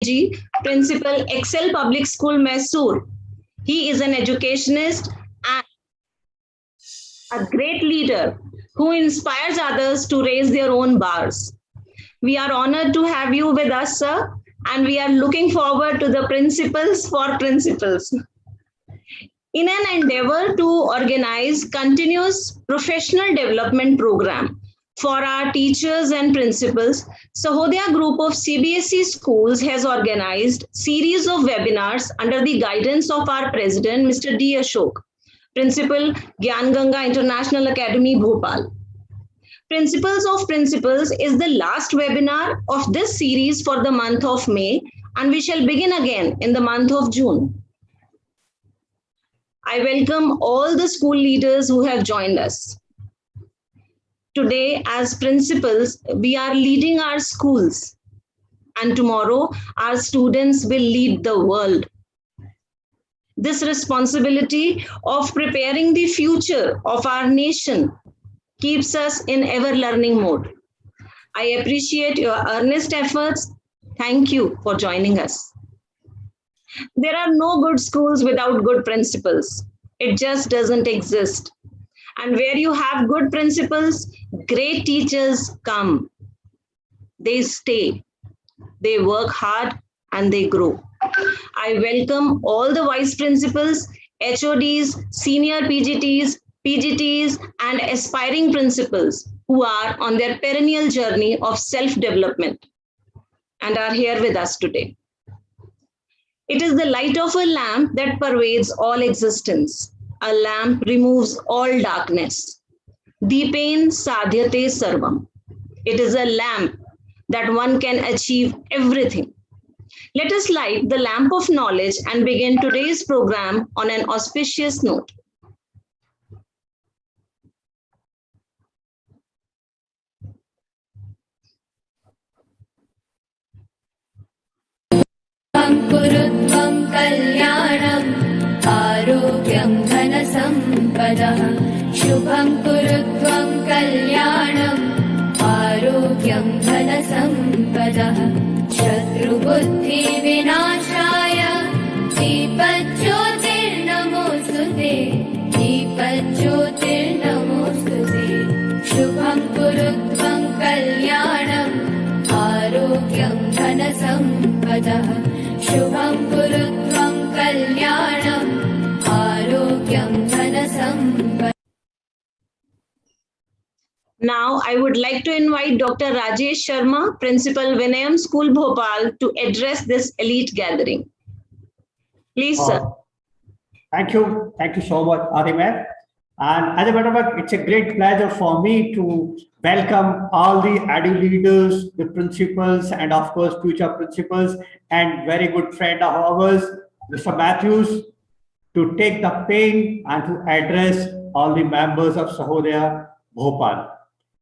G, Principal, Excel Public School, Mysore. He is an educationist and a great leader who inspires others to raise their own bars. We are honored to have you with us, sir, and we are looking forward to the Principals for Principals. In an endeavor to organize continuous professional development program for our teachers and principals, Sahodaya Group of CBSE schools has organized series of webinars under the guidance of our president, Mr. D. Ashok, Principal, Gyan Ganga International Academy, Bhopal. Principles of Principals is the last webinar of this series for the month of May, and we shall begin again in the month of June. I welcome all the school leaders who have joined us. Today, as principals, we are leading our schools, and tomorrow our students will lead the world. This responsibility of preparing the future of our nation keeps us in ever-learning mode. I appreciate your earnest efforts. Thank you for joining us. There are no good schools without good principals. It just doesn't exist. And where you have good principals, great teachers come. They stay. They work hard and they grow. I welcome all the vice principals, HODs, senior PGTs, and aspiring principals who are on their perennial journey of self-development and are here with us today. It is the light of a lamp that pervades all existence. A lamp removes all darkness. Deepen sadhyate sarvam. It is a lamp that one can achieve everything. Let us light the lamp of knowledge and begin today's program on an auspicious note. कुरुत्वं कल्याणम् आरोग्यं धनसम्पदः शुभं कुरुत्वं कल्याणम् आरोग्यं धनसम्पदः शत्रुबुद्धिविनाशाय दीपज्योतिर्नमोऽस्तुते दीपज्योतिर्नमोऽस्तुते शुभं कुरुत्वं कल्याणम् आरोग्यं धनसम्पदः शुभं कुरुत्वं कल्याणम् आरोग्यं धनसम्पदः. Now, I would like to invite Dr. Rajesh Sharma, Principal, Vinayam School, Bhopal, to address this elite gathering. Please, sir. Thank you. Thank you so much, Arima. And as a matter of fact, it's a great pleasure for me to welcome all the edu leaders, the principals, and of course, future principals, and very good friend of ours, Mr. Matthews, to take the pain and to address all the members of Sahodaya Bhopal.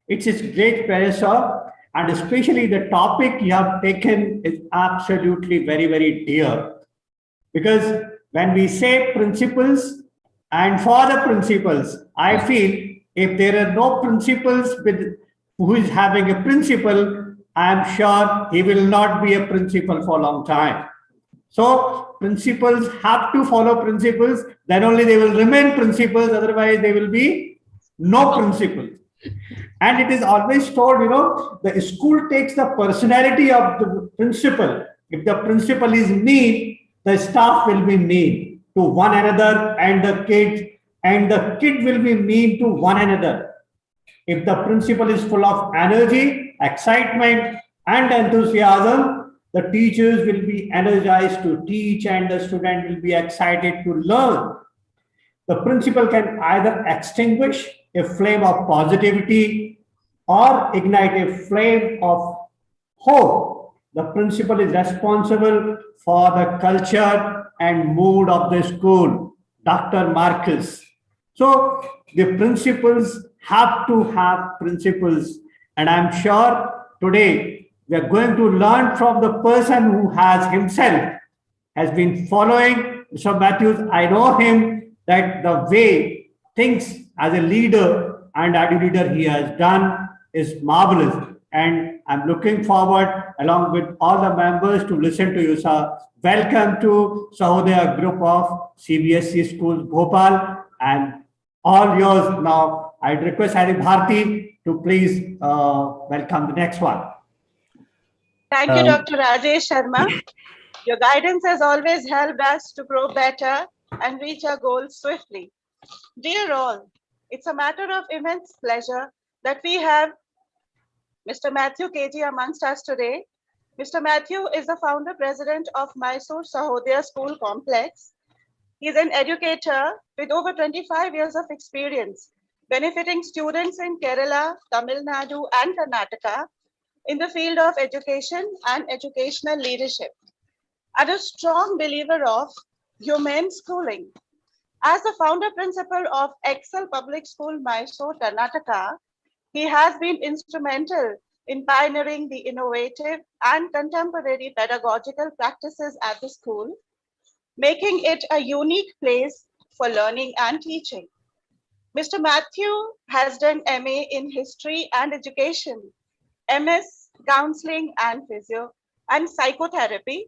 It's a great pleasure, and especially the topic you have taken is absolutely very, very dear. Because when we say principles, and for the principals, I feel if there are no principals with who is having a principal, I am sure he will not be a principal for a long time. So principals have to follow principles, then only they will remain principals, otherwise they will be no principals. And it is always told, the school takes the personality of the principal. If the principal is mean, the staff will be mean to one another, and the kid will be mean to one another. If the principal is full of energy, excitement, and enthusiasm, the teachers will be energized to teach and the student will be excited to learn. The principal can either extinguish a flame of positivity or ignite a flame of hope. The principal is responsible for the culture and mood of the school, Dr. Marcus. So the principals have to have principles, and I'm sure today we are going to learn from the person who has been following Mr. Matthews. I know him, that the way things as a leader and as a leader he has done is marvelous. and I'm looking forward, along with all the members, to listen to you, sir. Welcome to Sahodaya Group of CBSE Schools, Bhopal, and all yours now. I'd request Hari Bharti to please welcome the next one. Thank you, Dr. Rajesh Sharma. Your guidance has always helped us to grow better and reach our goals swiftly. Dear all, it's a matter of immense pleasure that we have Mr. Mathew K.G. amongst us today. Mr. Mathew is the founder president of Mysore Sahodaya School Complex. He is an educator with over 25 years of experience, benefiting students in Kerala, Tamil Nadu, and Karnataka in the field of education and educational leadership, and a strong believer of humane schooling. As the founder principal of Excel Public School, Mysore, Karnataka, he has been instrumental in pioneering the innovative and contemporary pedagogical practices at the school, making it a unique place for learning and teaching. Mr. Mathew has done MA in History and Education, MS Counseling and Physio and Psychotherapy,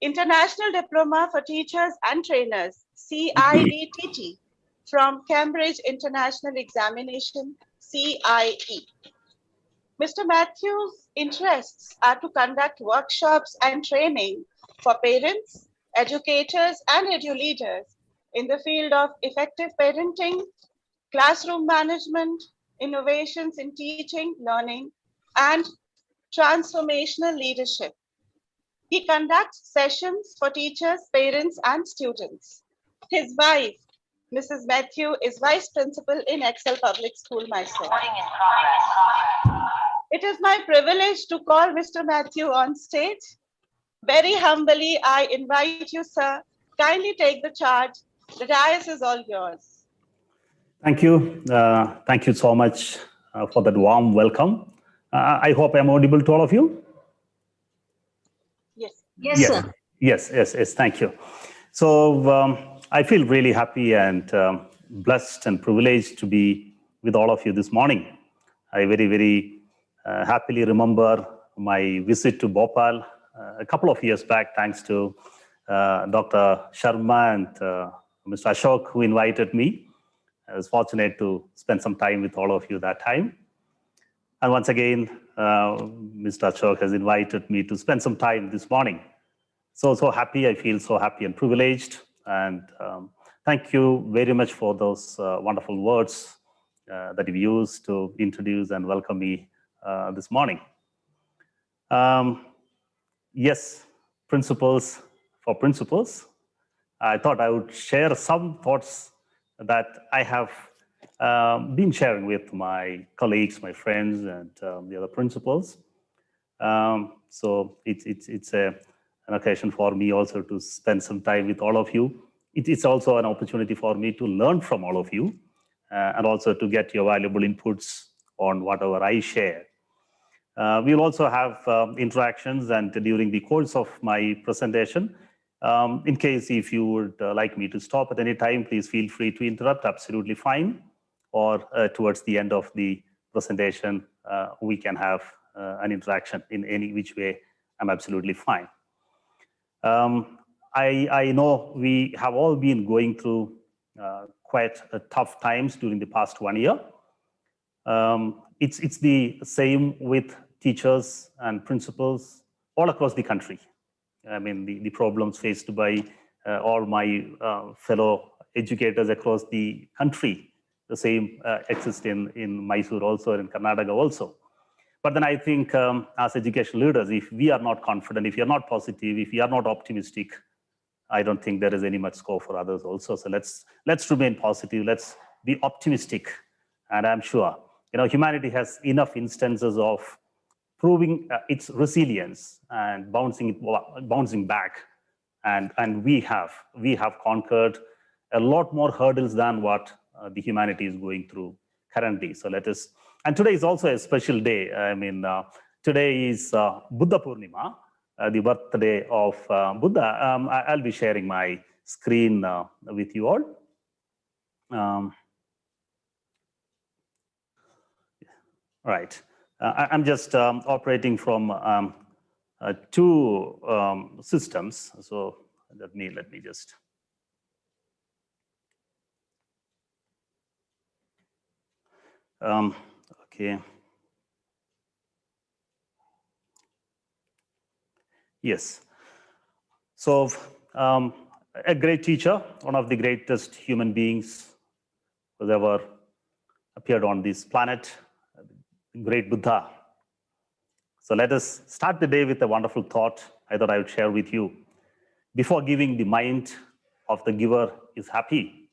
International Diploma for Teachers and Trainers, CIETT, from Cambridge International Examination, CIE. Mr. Matthew's interests are to conduct workshops and training for parents, educators, and edu-leaders in the field of effective parenting, classroom management, innovations in teaching, learning, and transformational leadership. He conducts sessions for teachers, parents, and students. His wife, Mrs. Mathew, is Vice Principal in Excel Public School, Mysore. It is my privilege to call Mr. Mathew on stage. Very humbly, I invite you, sir. Kindly take the charge. The dais is all yours. Thank you. Thank you so much for that warm welcome. I hope I'm audible to all of you. Yes. Yes, sir. Yes. Thank you. So I feel really happy and blessed and privileged to be with all of you this morning. I very happily remember my visit to Bhopal a couple of years back, thanks to Dr. Sharma and Mr. Ashok, who invited me. I was fortunate to spend some time with all of you that time. And once again, Mr. Ashok has invited me to spend some time this morning. So happy, I feel so happy and privileged. And thank you very much for those wonderful words that you used to introduce and welcome me this morning. Yes, principles for principles. I thought I would share some thoughts that I have been sharing with my colleagues, my friends, and the other principals. So it's an occasion for me also to spend some time with all of you. It's also an opportunity for me to learn from all of you and also to get your valuable inputs on whatever I share. We'll also have interactions, and during the course of my presentation, in case if you would like me to stop at any time, please feel free to interrupt, absolutely fine. Or towards the end of the presentation, we can have an interaction in any which way. I'm absolutely fine. I know we have all been going through quite tough times during the past 1 year. It's the same with teachers and principals all across the country. I mean, the problems faced by all my fellow educators across the country, the same exists in Mysore also, and in Karnataka also. But then I think as education leaders, if we are not confident, if we are not positive, if we are not optimistic, I don't think there is any much scope for others also. So let's remain positive, let's be optimistic. And I'm sure, humanity has enough instances of proving its resilience and bouncing back, and we have conquered a lot more hurdles than what the humanity is going through currently. So let us. And today is also a special day. I mean, today is Buddha Purnima, the birthday of Buddha. I'll be sharing my screen with you all. Right. I'm just operating from two systems. So let me just. Okay. Yes. So a great teacher, one of the greatest human beings who's ever appeared on this planet, the great Buddha. So let us start the day with a wonderful thought I thought I would share with you. Before giving, the mind of the giver is happy,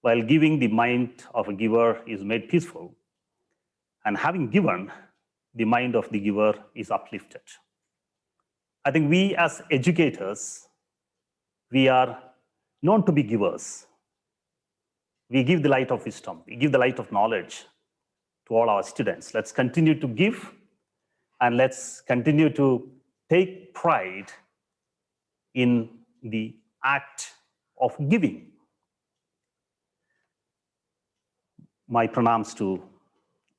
while giving, the mind of a giver is made peaceful. And having given, the mind of the giver is uplifted. I think we as educators, we are known to be givers. We give the light of wisdom, we give the light of knowledge to all our students. Let's continue to give, and let's continue to take pride in the act of giving. My pranams to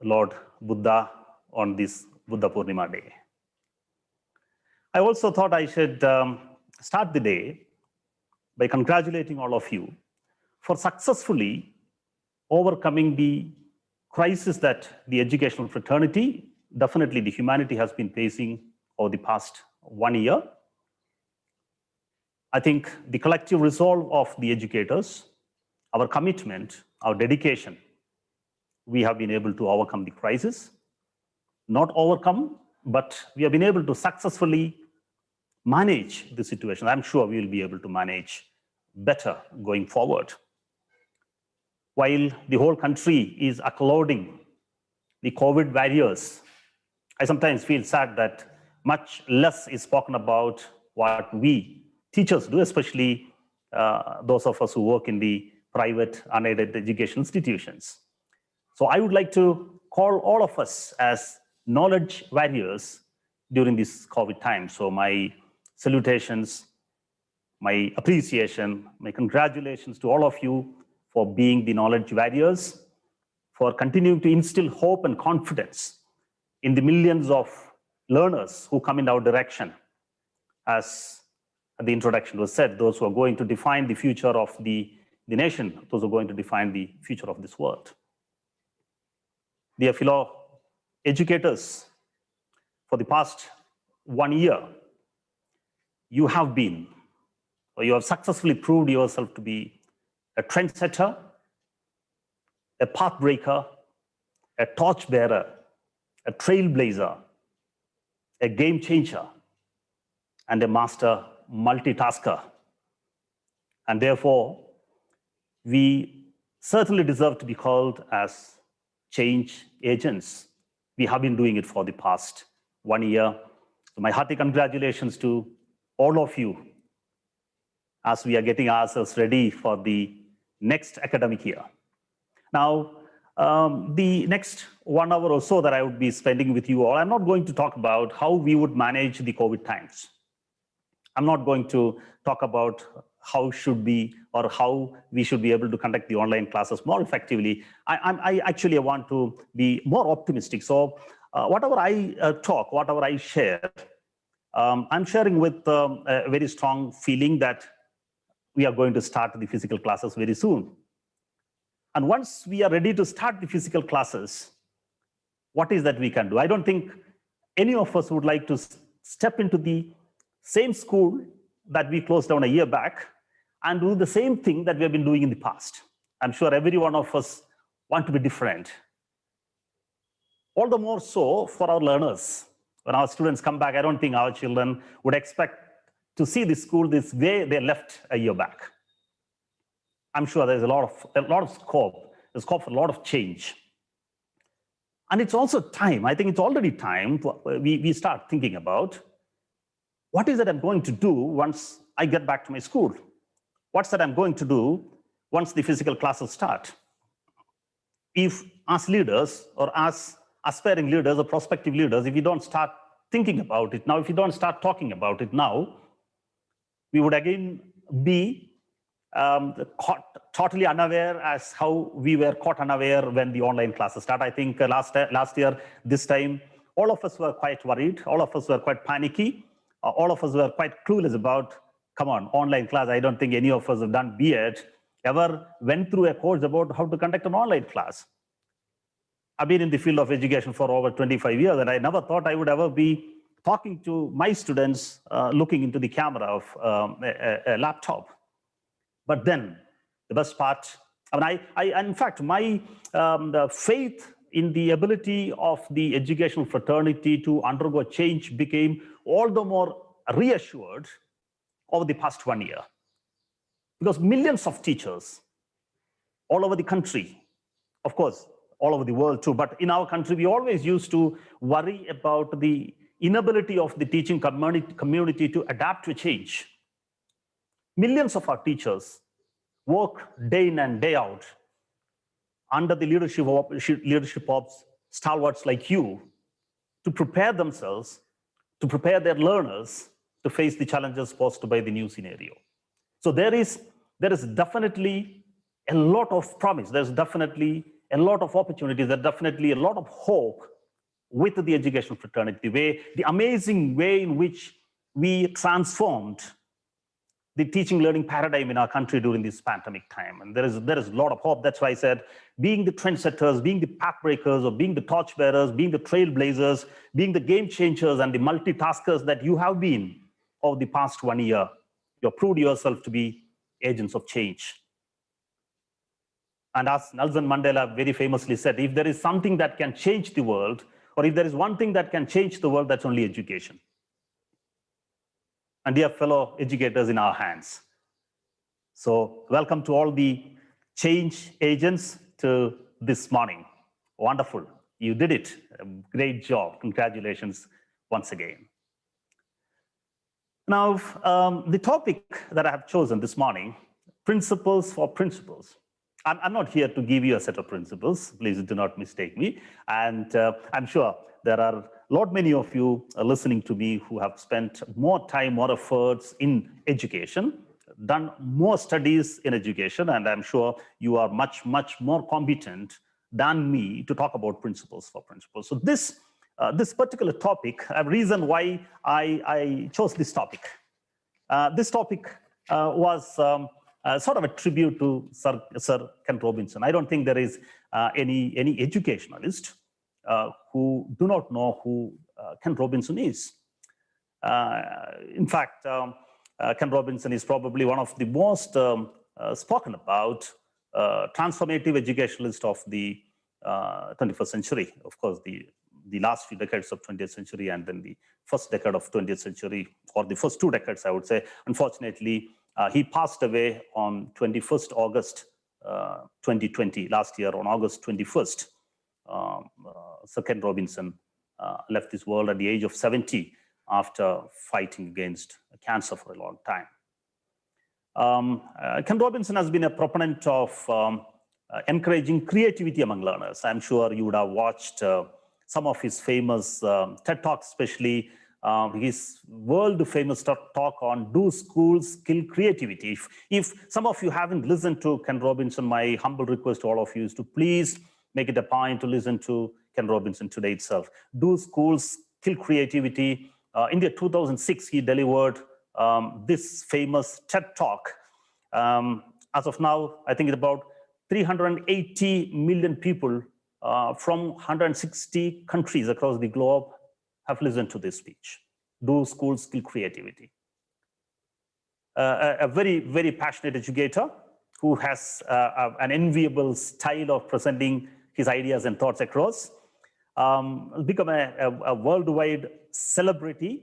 Lord Buddha on this Buddha Purnima day. I also thought I should start the day by congratulating all of you for successfully overcoming the crisis that the educational fraternity, definitely the humanity, has been facing over the past 1 year. I think the collective resolve of the educators, our commitment, our dedication, we have been able to overcome the crisis. Not overcome, but we have been able to successfully manage the situation. I'm sure we will be able to manage better going forward. While the whole country is applauding the COVID warriors, I sometimes feel sad that much less is spoken about what we teachers do, especially those of us who work in the private unaided education institutions. So I would like to call all of us as knowledge warriors during this COVID time. So my salutations, my appreciation, my congratulations to all of you for being the knowledge warriors, for continuing to instill hope and confidence in the millions of learners who come in our direction. As the introduction was said, those who are going to define the future of the nation, those who are going to define the future of this world. Dear fellow educators, for the past 1 year, you have been, or you have successfully proved yourself to be a trendsetter, a pathbreaker, a torchbearer, a trailblazer, a game changer, and a master multitasker. And therefore, we certainly deserve to be called as change agents. We have been doing it for the past 1 year. So my hearty congratulations to all of you as we are getting ourselves ready for the next academic year. Now, the next 1 hour or so that I would be spending with you all, I'm not going to talk about how we would manage the COVID times. I'm not going to talk about how should we or how we should be able to conduct the online classes more effectively. I actually want to be more optimistic. So whatever I talk, whatever I share, I'm sharing with a very strong feeling that we are going to start the physical classes very soon. And once we are ready to start the physical classes, what is that we can do? I don't think any of us would like to step into the same school that we closed down a year back and do the same thing that we have been doing in the past. I'm sure every one of us want to be different. All the more so for our learners. When our students come back, I don't think our children would expect to see the school this way they left a year back. I'm sure there's a lot of scope. There's scope for a lot of change. And it's also time. I think it's already time we start thinking about what is it I'm going to do once I get back to my school? What's that I'm going to do once the physical classes start? If as leaders or as aspiring leaders or prospective leaders, if we don't start thinking about it now, if we don't start talking about it now, we would again be caught totally unaware as how we were caught unaware when the online classes started. I think last year, this time, all of us were quite worried. All of us were quite panicky. All of us were quite clueless about, come on, online class. I don't think any of us have done B.Ed, ever went through a course about how to conduct an online class. I've been in the field of education for over 25 years, and I never thought I would ever be talking to my students looking into the camera of a laptop. But then the best part, in fact, my the faith in the ability of the educational fraternity to undergo change became all the more reassured over the past 1 year. Because millions of teachers all over the country, of course, all over the world too, but in our country, we always used to worry about the inability of the teaching community to adapt to change. Millions of our teachers work day in and day out under the leadership of stalwarts like you to prepare themselves, to prepare their learners to face the challenges posed by the new scenario. So there is definitely a lot of promise. There's definitely a lot of opportunities. There's definitely a lot of hope with the education fraternity, the amazing way in which we transformed the teaching learning paradigm in our country during this pandemic time. And there is a lot of hope. That's why I said, being the trendsetters, being the pathbreakers, or being the torchbearers, being the trailblazers, being the game changers and the multitaskers that you have been over the past 1 year, you have proved yourself to be agents of change. And as Nelson Mandela very famously said, if there is something that can change the world, or if there is one thing that can change the world, that's only education. And dear fellow educators in our hands. So welcome to all the change agents to this morning. Wonderful. You did it. Great job. Congratulations once again. Now, the topic that I have chosen this morning, principles for principles. I'm not here to give you a set of principles. Please do not mistake me. And I'm sure there are many of you listening to me who have spent more time, more efforts in education, done more studies in education, and I'm sure you are much, much more competent than me to talk about principles for principles. So this particular topic, a reason why I chose this topic. This topic was sort of a tribute to Sir Ken Robinson. I don't think there is any educationalist who do not know who Ken Robinson is. In fact, Ken Robinson is probably one of the most spoken about transformative educationalist of the 21st century. Of course, the last few decades of 20th century and then the first decade of 20th century, or the first 2 decades, I would say. Unfortunately, he passed away on 21st August 2020, last year on August 21st. Sir Ken Robinson left this world at the age of 70 after fighting against cancer for a long time. Ken Robinson has been a proponent of encouraging creativity among learners. I'm sure you would have watched some of his famous TED Talks, especially his world famous talk on Do Schools Kill Creativity? If some of you haven't listened to Ken Robinson, my humble request to all of you is to please make it a point to listen to Ken Robinson today itself. Do Schools Kill Creativity? In the 2006, he delivered this famous TED Talk. As of now, I think it's about 380 million people from 160 countries across the globe have listened to this speech. Do schools kill creativity? A very, very passionate educator who has an enviable style of presenting his ideas and thoughts across, become a worldwide celebrity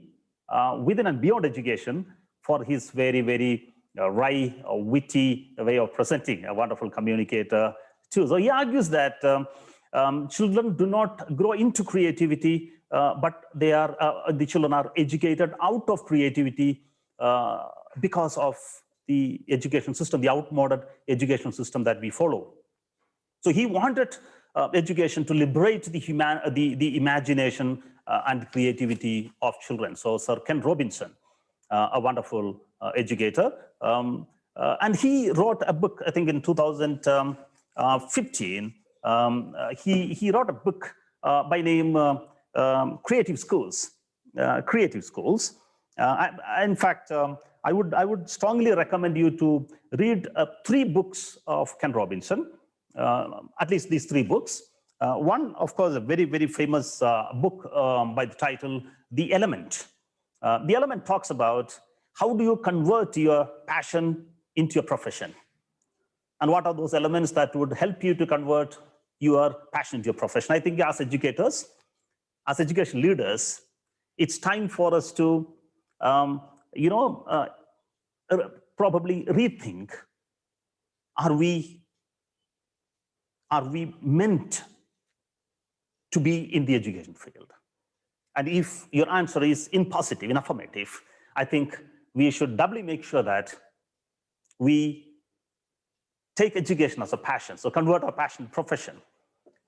within and beyond education for his very, very wry, witty way of presenting, a wonderful communicator too. So he argues that children do not grow into creativity, but the children are educated out of creativity because of the education system, the outmoded education system that we follow. So he wanted education to liberate the imagination and creativity of children. So Sir Ken Robinson, a wonderful educator, And he wrote a book, I think in 2015. He wrote a book by name Creative Schools. Creative Schools. In fact, I would strongly recommend you to read 3 books of Ken Robinson, at least these 3 books. One, of course, a very, very famous book by the title, The Element. The Element talks about how do you convert your passion into your profession? And what are those elements that would help you to convert your passion into your profession? I think as educators, as education leaders, it's time for us to, probably rethink, are we meant to be in the education field? And if your answer is in positive, in affirmative, I think we should doubly make sure that we take education as a passion, so convert our passion to profession.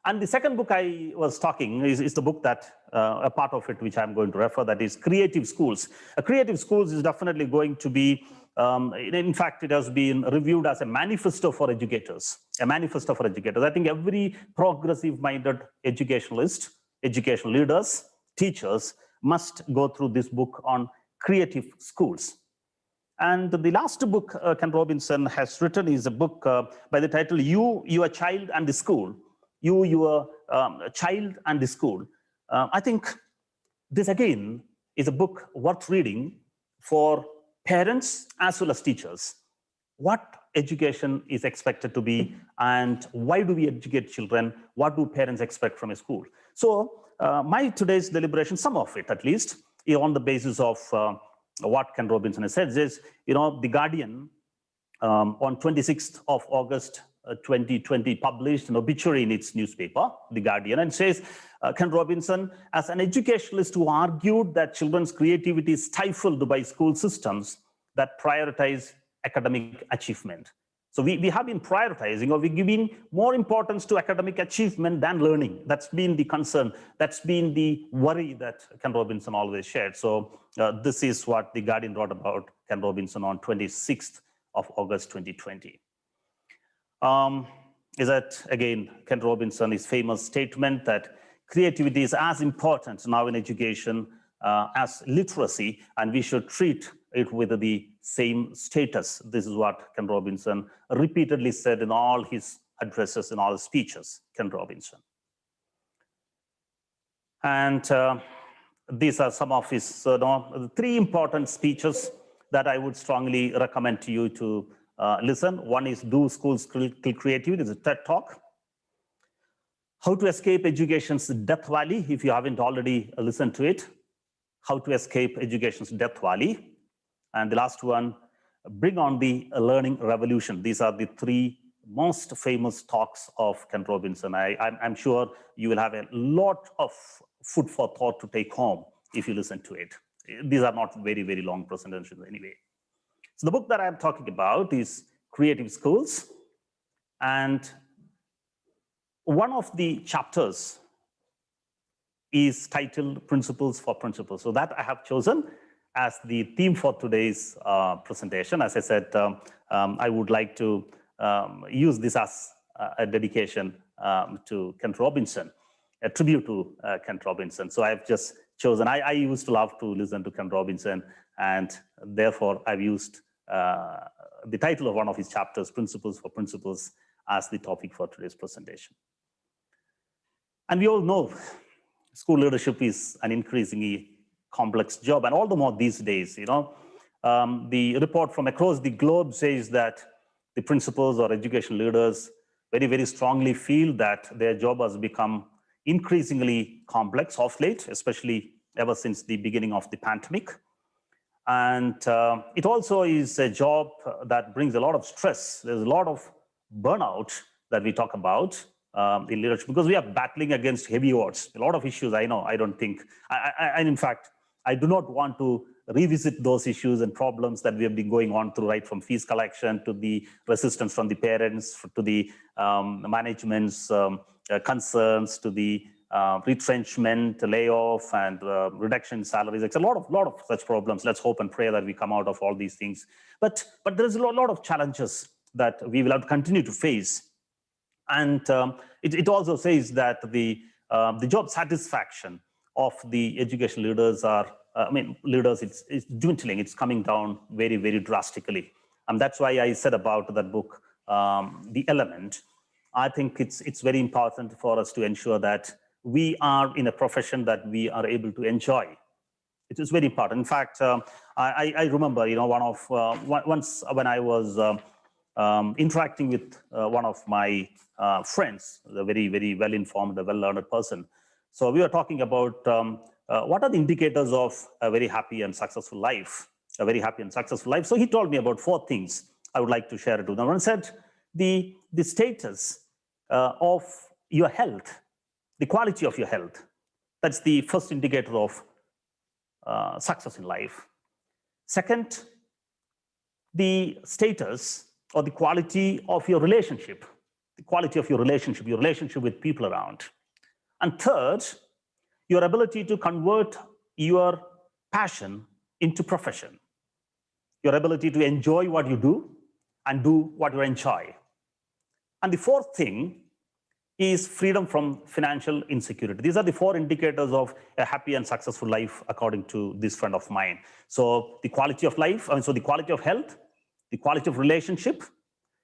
And the second book I was talking is the book that, a part of it which I'm going to refer, that is Creative Schools. Creative Schools is definitely going to be, in fact, it has been reviewed as a manifesto for educators, a manifesto for educators. I think every progressive-minded educationalist, educational leaders, teachers must go through this book on creative schools. And the last book Ken Robinson has written is a book by the title, You, Your Child and the School. You, Your Child and the School. I think this again is a book worth reading for parents as well as teachers. What education is expected to be, and why do we educate children? What do parents expect from a school? So my today's deliberation, some of it at least, is on the basis of what Ken Robinson has said. Is, The Guardian on 26th of August 2020 published an obituary in its newspaper, The Guardian, and says, Ken Robinson, as an educationalist who argued that children's creativity is stifled by school systems that prioritize academic achievement. So we have been prioritizing, or we're giving more importance to academic achievement than learning. That's been the concern. That's been the worry that Ken Robinson always shared. So this is what The Guardian wrote about Ken Robinson on 26th of August 2020. Is that, again, Ken Robinson's famous statement that creativity is as important now in education as literacy, and we should treat it with the same status. This is what Ken Robinson repeatedly said in all his addresses, in all his speeches, Ken Robinson. And these are some of his 3 important speeches that I would strongly recommend to you to listen. One is Do Schools Kill Creativity? It's a TED Talk. How to Escape Education's Death Valley, if you haven't already listened to it. How to Escape Education's Death Valley. And the last one, Bring on the Learning Revolution. These are the 3 most famous talks of Ken Robinson. I'm sure you will have a lot of food for thought to take home if you listen to it. These are not very, very long presentations anyway. So the book that I'm talking about is Creative Schools. And one of the chapters is titled Principles for Principles. So that I have chosen as the theme for today's presentation. As I said, I would like to use this as a dedication to Ken Robinson, a tribute to Ken Robinson. So I've just chosen, I used to love to listen to Ken Robinson, and therefore I've used the title of one of his chapters, Principles for Principles, as the topic for today's presentation. And we all know school leadership is an increasingly complex job, and all the more these days. The report from across the globe says that the principals or education leaders very, very strongly feel that their job has become increasingly complex of late, especially ever since the beginning of the pandemic. And it also is a job that brings a lot of stress. There's a lot of burnout that we talk about in leadership, because we are battling against heavy odds. A lot of issues, I know, I don't think, and in fact, I do not want to revisit those issues and problems that we have been going on through, right from fees collection to the resistance from the parents, to the management's concerns, to the retrenchment, layoff, and reduction in salaries. It's a lot of such problems. Let's hope and pray that we come out of all these things. But there's a lot of challenges that we will have to continue to face. And it also says that the job satisfaction of the education leaders leaders, it's dwindling. It's coming down very, very drastically. And that's why I said about that book, The Element. I think it's very important for us to ensure that we are in a profession that we are able to enjoy. It is very important. In fact, I remember, once when I was interacting with one of my friends, a very, very well-informed, a well-learned person. So we were talking about what are the indicators of a very happy and successful life, a very happy and successful life. So he told me about 4 things I would like to share it with them. One said the status of your health, the quality of your health. That's the first indicator of success in life. Second, the status or the quality of your relationship, your relationship with people around. And third, your ability to convert your passion into profession, your ability to enjoy what you do and do what you enjoy. And the fourth thing is freedom from financial insecurity. These are the 4 indicators of a happy and successful life, according to this friend of mine. So the quality of life, so the quality of health, the quality of relationship,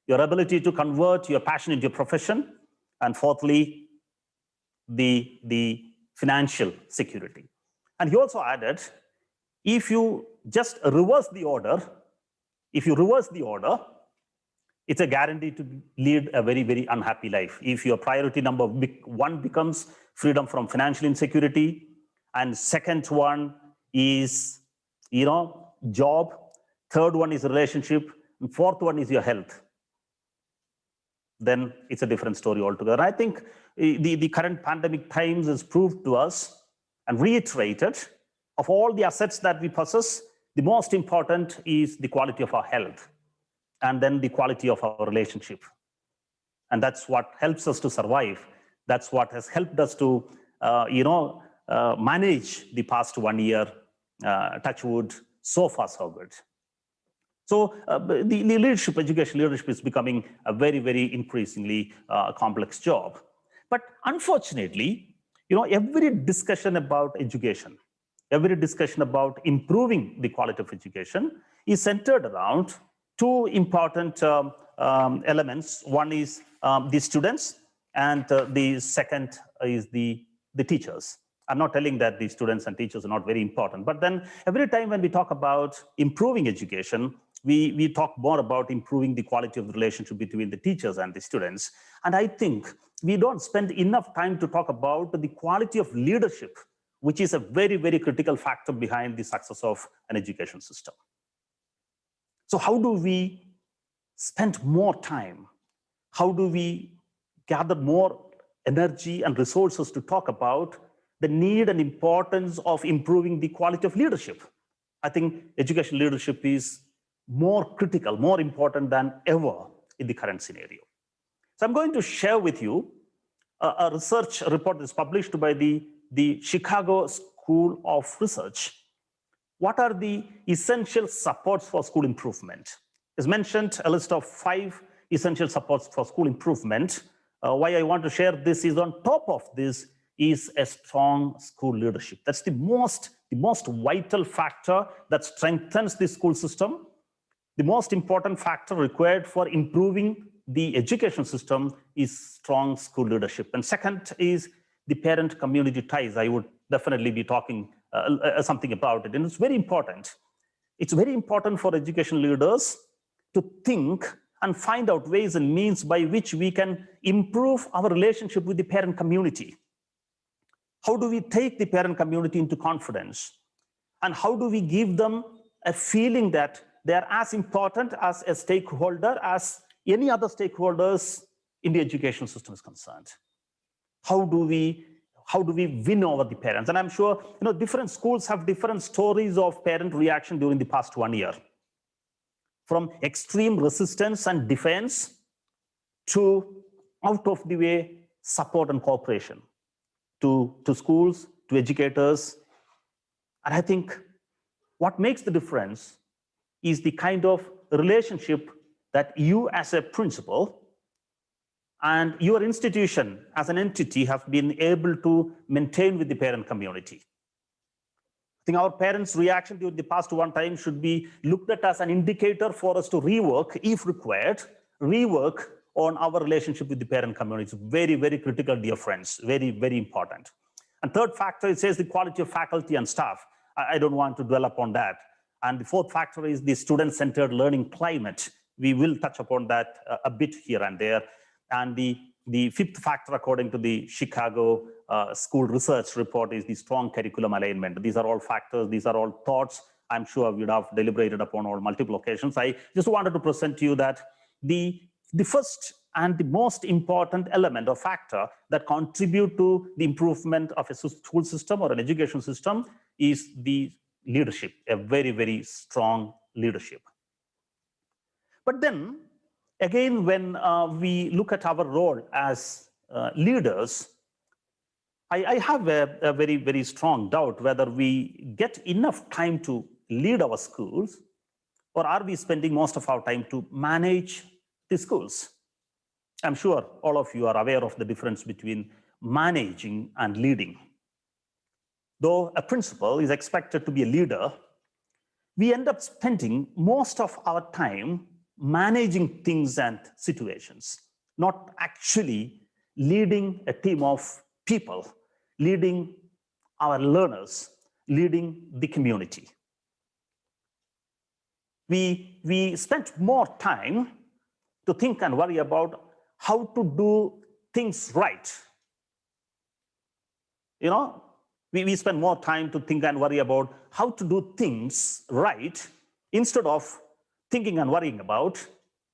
your ability to convert your passion into your profession, and fourthly, the financial security. And he also added, if you just reverse the order, it's a guarantee to lead a very, very unhappy life. If your priority number 1 becomes freedom from financial insecurity, and second one is, job, third one is relationship, and fourth one is your health, then it's a different story altogether. I think the current pandemic times has proved to us and reiterated, of all the assets that we possess, the most important is the quality of our health, and then the quality of our relationship. And that's what helps us to survive. That's what has helped us to, manage the past 1 year, touch wood, so far so good. So the education leadership is becoming a very, very increasingly complex job. But unfortunately, every discussion about education, every discussion about improving the quality of education is centered around 2 important elements. One is the students, and the second is the teachers. I'm not telling that the students and teachers are not very important, but then every time when we talk about improving education, we talk more about improving the quality of the relationship between the teachers and the students. And I think we don't spend enough time to talk about the quality of leadership, which is a very, very critical factor behind the success of an education system. So how do we spend more time? How do we gather more energy and resources to talk about the need and importance of improving the quality of leadership? I think education leadership is more critical, more important than ever in the current scenario. So I'm going to share with you a research report that's published by the Chicago School of Research. What are the essential supports for school improvement? As mentioned, a list of 5 essential supports for school improvement. Why I want to share this is, on top of this is a strong school leadership. That's the most vital factor that strengthens the school system. The most important factor required for improving the education system is strong school leadership. And second is the parent-community ties. I would definitely be talking something about it. And it's very important. It's very important for education leaders to think and find out ways and means by which we can improve our relationship with the parent community. How do we take the parent community into confidence? And how do we give them a feeling that they are as important as a stakeholder as any other stakeholders in the education system is concerned? How do we win over the parents? And I'm sure different schools have different stories of parent reaction during the past 1 year, from extreme resistance and defense to out of the way support and cooperation. to schools, to educators. And I think what makes the difference is the kind of relationship that you as a principal and your institution as an entity have been able to maintain with the parent community. I think our parents' reaction during the past one time should be looked at as an indicator for us to rework, if required, rework on our relationship with the parent community. It's very, very critical, dear friends, very, very important. And third factor, it says the quality of faculty and staff. I don't want to dwell upon that. And the fourth factor is the student-centered learning climate. We will touch upon that a bit here and there. And the fifth factor, according to the Chicago School Research Report, is the strong curriculum alignment. These are all factors, these are all thoughts I'm sure we'd have deliberated upon on multiple occasions. I just wanted to present to you that the first and the most important element or factor that contribute to the improvement of a school system or an education system is the leadership, a very, very strong leadership. But then, again, when we look at our role as leaders, I have a very, very strong doubt whether we get enough time to lead our schools, or are we spending most of our time to manage the schools? I'm sure all of you are aware of the difference between managing and leading. Though a principal is expected to be a leader, we end up spending most of our time managing things and situations, not actually leading a team of people, leading our learners, leading the community. We spent more time to think and worry about how to do things right. You know, we spend more time to think and worry about how to do things right instead of thinking and worrying about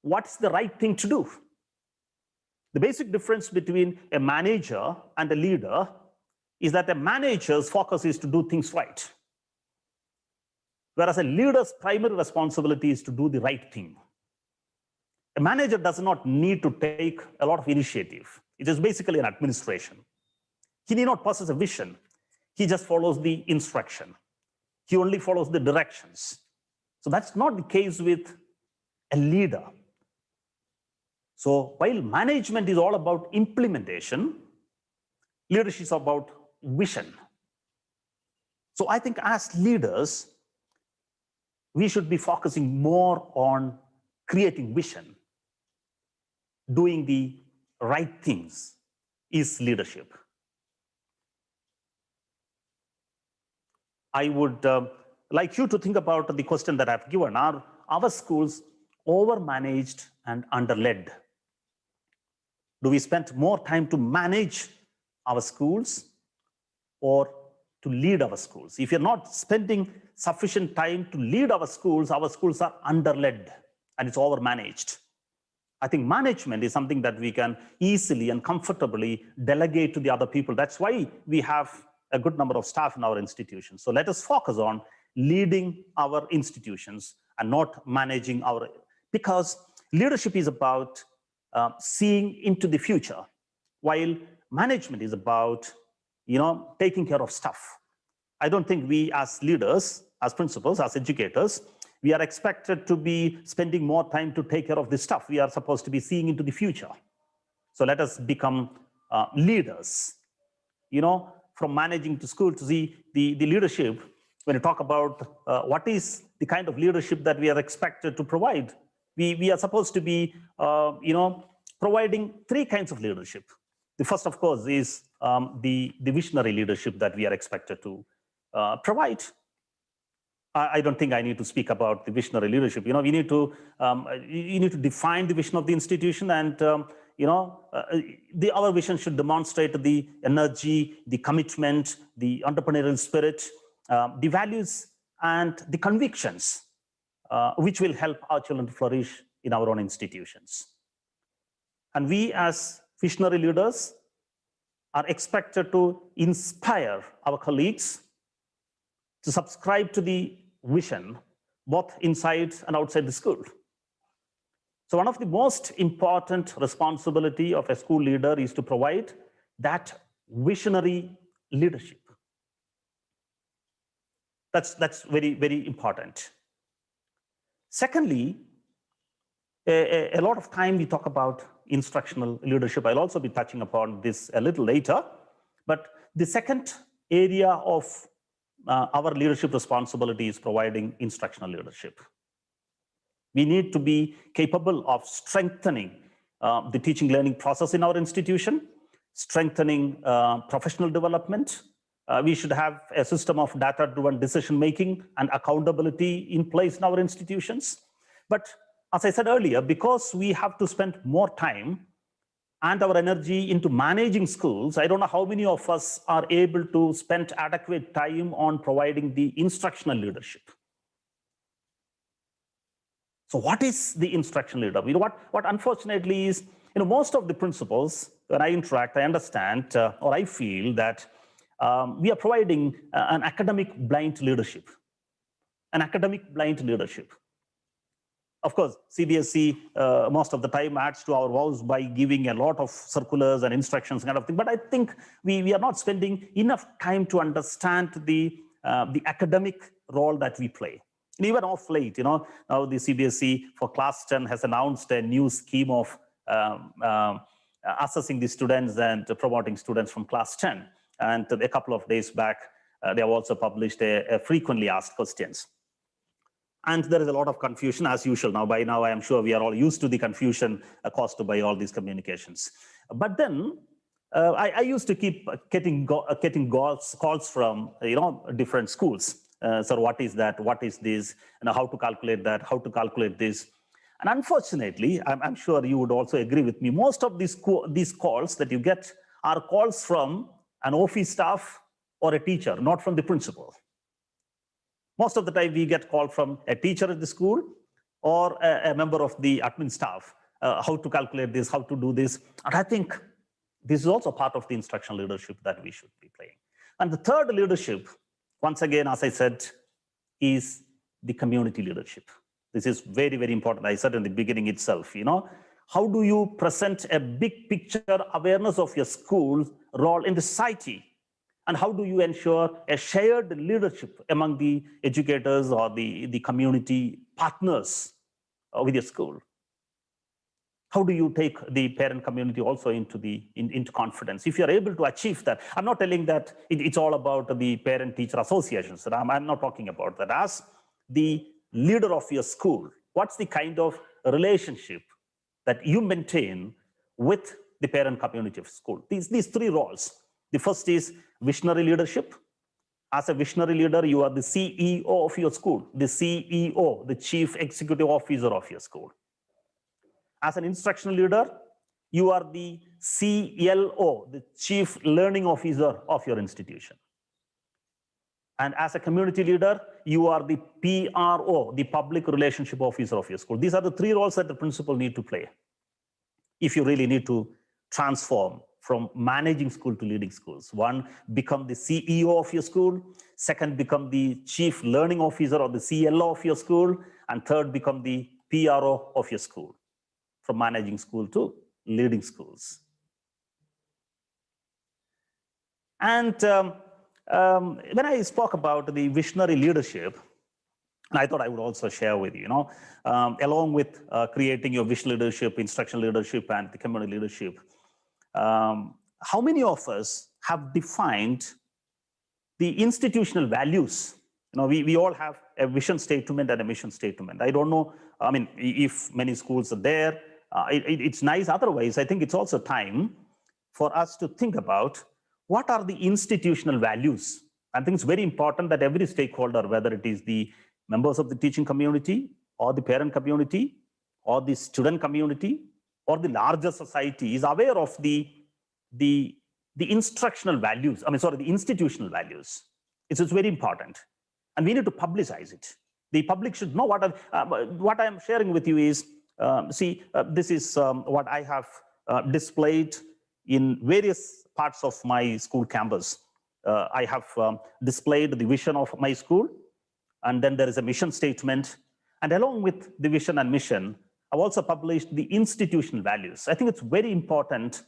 what's the right thing to do. The basic difference between a manager and a leader is that a manager's focus is to do things right, whereas a leader's primary responsibility is to do the right thing. A manager does not need to take a lot of initiative. It is basically an administration. He need not possess a vision. He just follows the instruction. He only follows the directions. So that's not the case with a leader. So while management is all about implementation, leadership is about vision. So I think as leaders, we should be focusing more on creating vision. Doing the right things is leadership. I would like you to think about the question that I've given. Are our schools over-managed and under-led? Do we spend more time to manage our schools or to lead our schools? If you're not spending sufficient time to lead our schools are under-led and it's over-managed. I think management is something that we can easily and comfortably delegate to the other people. That's why we have a good number of staff in our institutions. So let us focus on leading our institutions and not managing our, because leadership is about seeing into the future, while management is about, taking care of stuff. I don't think we as leaders, as principals, as educators, we are expected to be spending more time to take care of this stuff. We are supposed to be seeing into the future. So let us become leaders, from managing to school to see the leadership. When you talk about what is the kind of leadership that we are expected to provide, we are supposed to be, providing three kinds of leadership. The first, of course, is the visionary leadership that we are expected to provide. I don't think I need to speak about the visionary leadership. You need to define the vision of the institution, and our vision should demonstrate the energy, the commitment, the entrepreneurial spirit, the values, and the convictions, which will help our children to flourish in our own institutions. And we, as visionary leaders, are expected to inspire our colleagues to subscribe to the vision, both inside and outside the school. So one of the most important responsibility of a school leader is to provide that visionary leadership. That's very, very important. Secondly, a lot of time we talk about instructional leadership. I'll also be touching upon this a little later. But the second area of our leadership responsibility is providing instructional leadership. We need to be capable of strengthening the teaching learning process in our institution, strengthening professional development. We should have a system of data-driven decision-making and accountability in place in our institutions. But as I said earlier, because we have to spend more time and our energy into managing schools, I don't know how many of us are able to spend adequate time on providing the instructional leadership. So what is the instructional leader? What unfortunately is, most of the principals, when I interact, I understand, or I feel that we are providing an academic blind leadership. An academic blind leadership. Of course, CBSE most of the time adds to our vows by giving a lot of circulars and instructions kind of thing. But I think we are not spending enough time to understand the academic role that we play. And even off late, now the CBSE for class 10 has announced a new scheme of assessing the students and promoting students from class 10. And a couple of days back, they have also published a frequently asked questions. And there is a lot of confusion as usual. Now, by now, I am sure we are all used to the confusion caused by all these communications. But then I used to keep getting calls from different schools. So what is that? What is this? And how to calculate that? How to calculate this? And unfortunately, I'm sure you would also agree with me. Most of these calls that you get are calls from an office staff or a teacher, not from the principal. Most of the time, we get called from a teacher at the school or a member of the admin staff, how to calculate this, how to do this. And I think this is also part of the instructional leadership that we should be playing. And the third leadership, once again, as I said, is the community leadership. This is very, very important. I said in the beginning itself, how do you present a big picture awareness of your school's role in the society? And how do you ensure a shared leadership among the educators or the community partners with your school? How do you take the parent community also into confidence? If you're able to achieve that, I'm not telling that it's all about the parent-teacher associations. I'm not talking about that. As the leader of your school, what's the kind of relationship that you maintain with the parent community of school? These three roles. The first is visionary leadership. As a visionary leader, you are the CEO of your school, the CEO, the Chief Executive Officer of your school. As an instructional leader, you are the CLO, the Chief Learning Officer of your institution. And as a community leader, you are the PRO, the Public Relationship Officer of your school. These are the three roles that the principal need to play if you really need to transform from managing school to leading schools. One, become the CEO of your school. Second, become the Chief Learning Officer or the CLO of your school. And third, become the PRO of your school, from managing school to leading schools. And when I spoke about the visionary leadership, I thought I would also share with you, along with creating your vision leadership, instructional leadership, and the community leadership, how many of us have defined the institutional values? We all have a vision statement and a mission statement. I don't know, if many schools are there, it's nice. Otherwise, I think it's also time for us to think about what are the institutional values. I think it's very important that every stakeholder, whether it is the members of the teaching community or the parent community or the student community or the larger society, is aware of the instructional values, the institutional values. It's very important. And we need to publicize it. The public should know what I am sharing with you is, this is what I have displayed in various parts of my school campus. I have displayed the vision of my school, and then there is a mission statement. And along with the vision and mission, I've also published the institutional values. I think it's very important,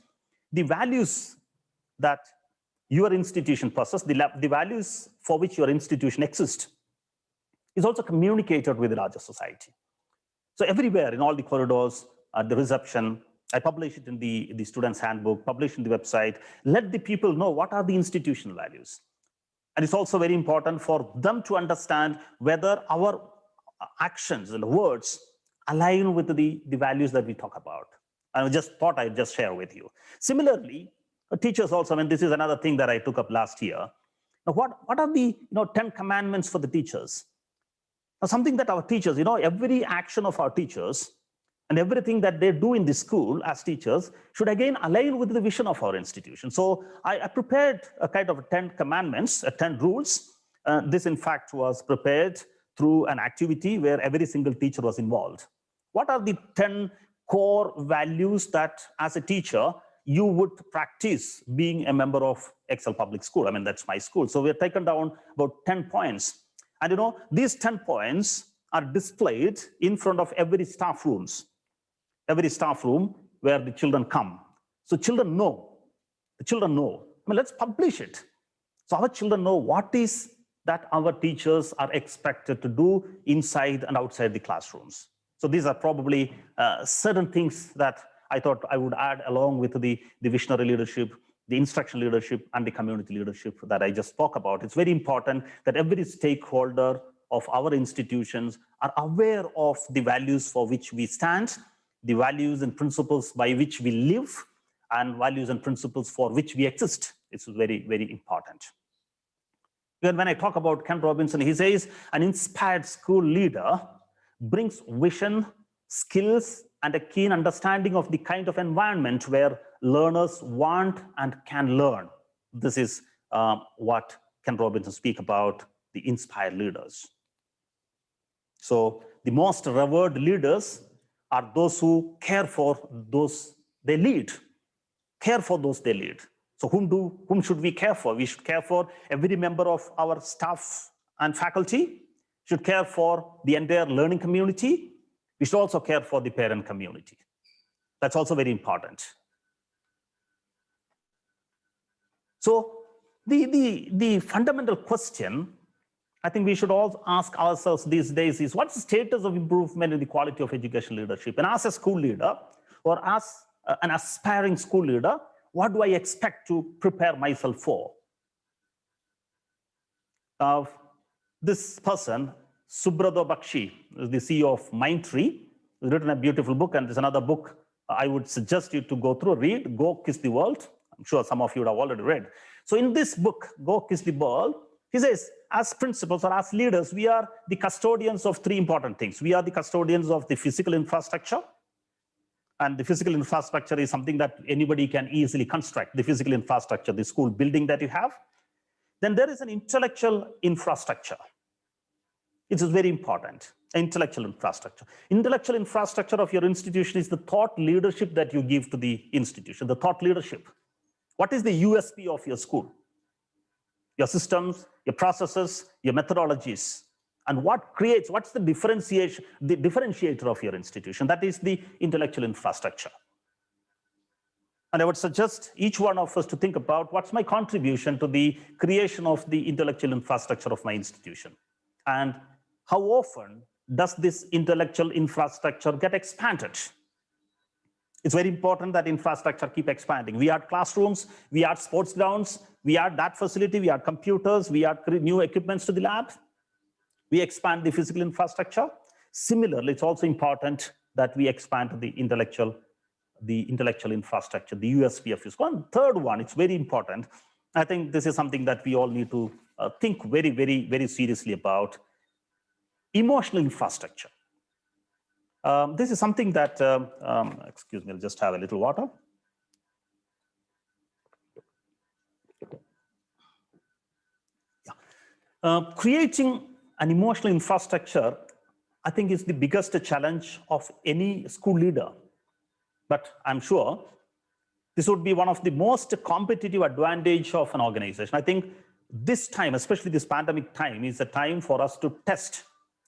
the values that your institution process, the values for which your institution exists, is also communicated with the larger society. So everywhere in all the corridors, at the reception, I publish it in the student's handbook, publish in the website, let the people know what are the institutional values. And it's also very important for them to understand whether our actions and words align with the values that we talk about. And I just thought I'd just share with you. Similarly, teachers also, and this is another thing that I took up last year. Now, what are the 10 commandments for the teachers? Now, something that our teachers, every action of our teachers and everything that they do in the school as teachers should again align with the vision of our institution. So I prepared a kind of 10 commandments, 10 rules. This, in fact, was prepared through an activity where every single teacher was involved. What are the 10 core values that, as a teacher, you would practice being a member of Excel Public School? I mean, that's my school. So we've taken down about 10 points. And these 10 points are displayed in front of every staff room where the children come. So children know. I mean, let's publish it. So our children know what is that our teachers are expected to do inside and outside the classrooms. So these are probably certain things that I thought I would add along with the visionary leadership, the instruction leadership, and the community leadership that I just spoke about. It's very important that every stakeholder of our institutions are aware of the values for which we stand, the values and principles by which we live, and values and principles for which we exist. It's very, very important. When I talk about Ken Robinson, he says an inspired school leader brings vision, skills, and a keen understanding of the kind of environment where learners want and can learn. This is what Ken Robinson speaks about, the inspired leaders. So the most revered leaders are those who care for those they lead. Care for those they lead. So whom should we care for? We should care for every member of our staff and faculty, should care for the entire learning community. We should also care for the parent community. That's also very important. So the fundamental question I think we should all ask ourselves these days is, what's the status of improvement in the quality of education leadership? And as a school leader, or as an aspiring school leader, what do I expect to prepare myself for? This person, Subrata Bakshi, is the CEO of Mindtree, has written a beautiful book, and there's another book I would suggest you to go through, read, Go Kiss the World. I'm sure some of you would have already read. So in this book, Go Kiss the World, he says, as principals or as leaders, we are the custodians of three important things. We are the custodians of the physical infrastructure. And the physical infrastructure is something that anybody can easily construct, the physical infrastructure, the school building that you have. Then there is an intellectual infrastructure. It is very important, intellectual infrastructure. Intellectual infrastructure of your institution is the thought leadership that you give to the institution, the thought leadership. What is the USP of your school? Your systems, your processes, your methodologies, and what's the differentiator of your institution? That is the intellectual infrastructure. And I would suggest each one of us to think about, what's my contribution to the creation of the intellectual infrastructure of my institution? And how often does this intellectual infrastructure get expanded? It's very important that infrastructure keep expanding. We add classrooms, we add sports grounds, we add that facility, we add computers, we add new equipments to the lab. We expand the physical infrastructure. Similarly, it's also important that we expand the intellectual infrastructure, the USP of your school. And third one, it's very important. I think this is something that we all need to think very, very, very seriously about. Emotional infrastructure. This is something that, excuse me, I'll just have a little water. Yeah. Creating an emotional infrastructure, I think, is the biggest challenge of any school leader. But I'm sure this would be one of the most competitive advantage of an organization. I think this time, especially this pandemic time, is a time for us to test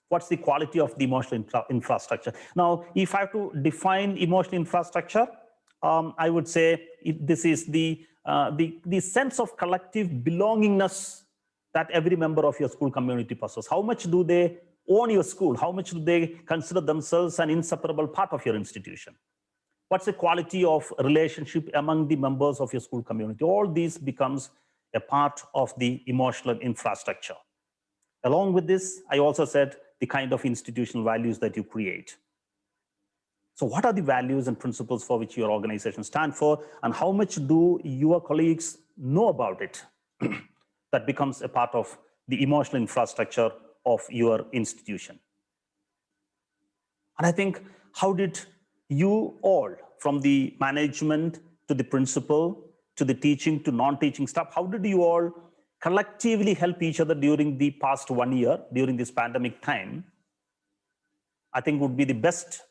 what's the quality of the emotional infrastructure. Now, if I have to define emotional infrastructure, I would say this is the the sense of collective belongingness that every member of your school community possesses. How much do they own your school? How much do they consider themselves an inseparable part of your institution? What's the quality of relationship among the members of your school community? All these becomes a part of the emotional infrastructure. Along with this, I also said the kind of institutional values that you create. So what are the values and principles for which your organization stand for, and how much do your colleagues know about it? That becomes a part of the emotional infrastructure of your institution. And I think, how did you all, from the management to the principal, to the teaching to non-teaching staff, how did you all collectively help each other during the past 1 year, during this pandemic time? I think would be the best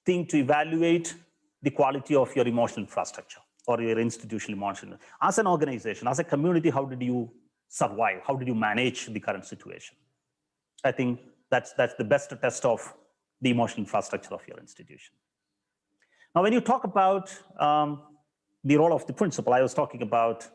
thing to evaluate the quality of your emotional infrastructure or your institutional emotional. As an organization, as a community, how did you survive? How did you manage the current situation? I think that's the best test of the emotional infrastructure of your institution. Now, when you talk about the role of the principal, I was talking about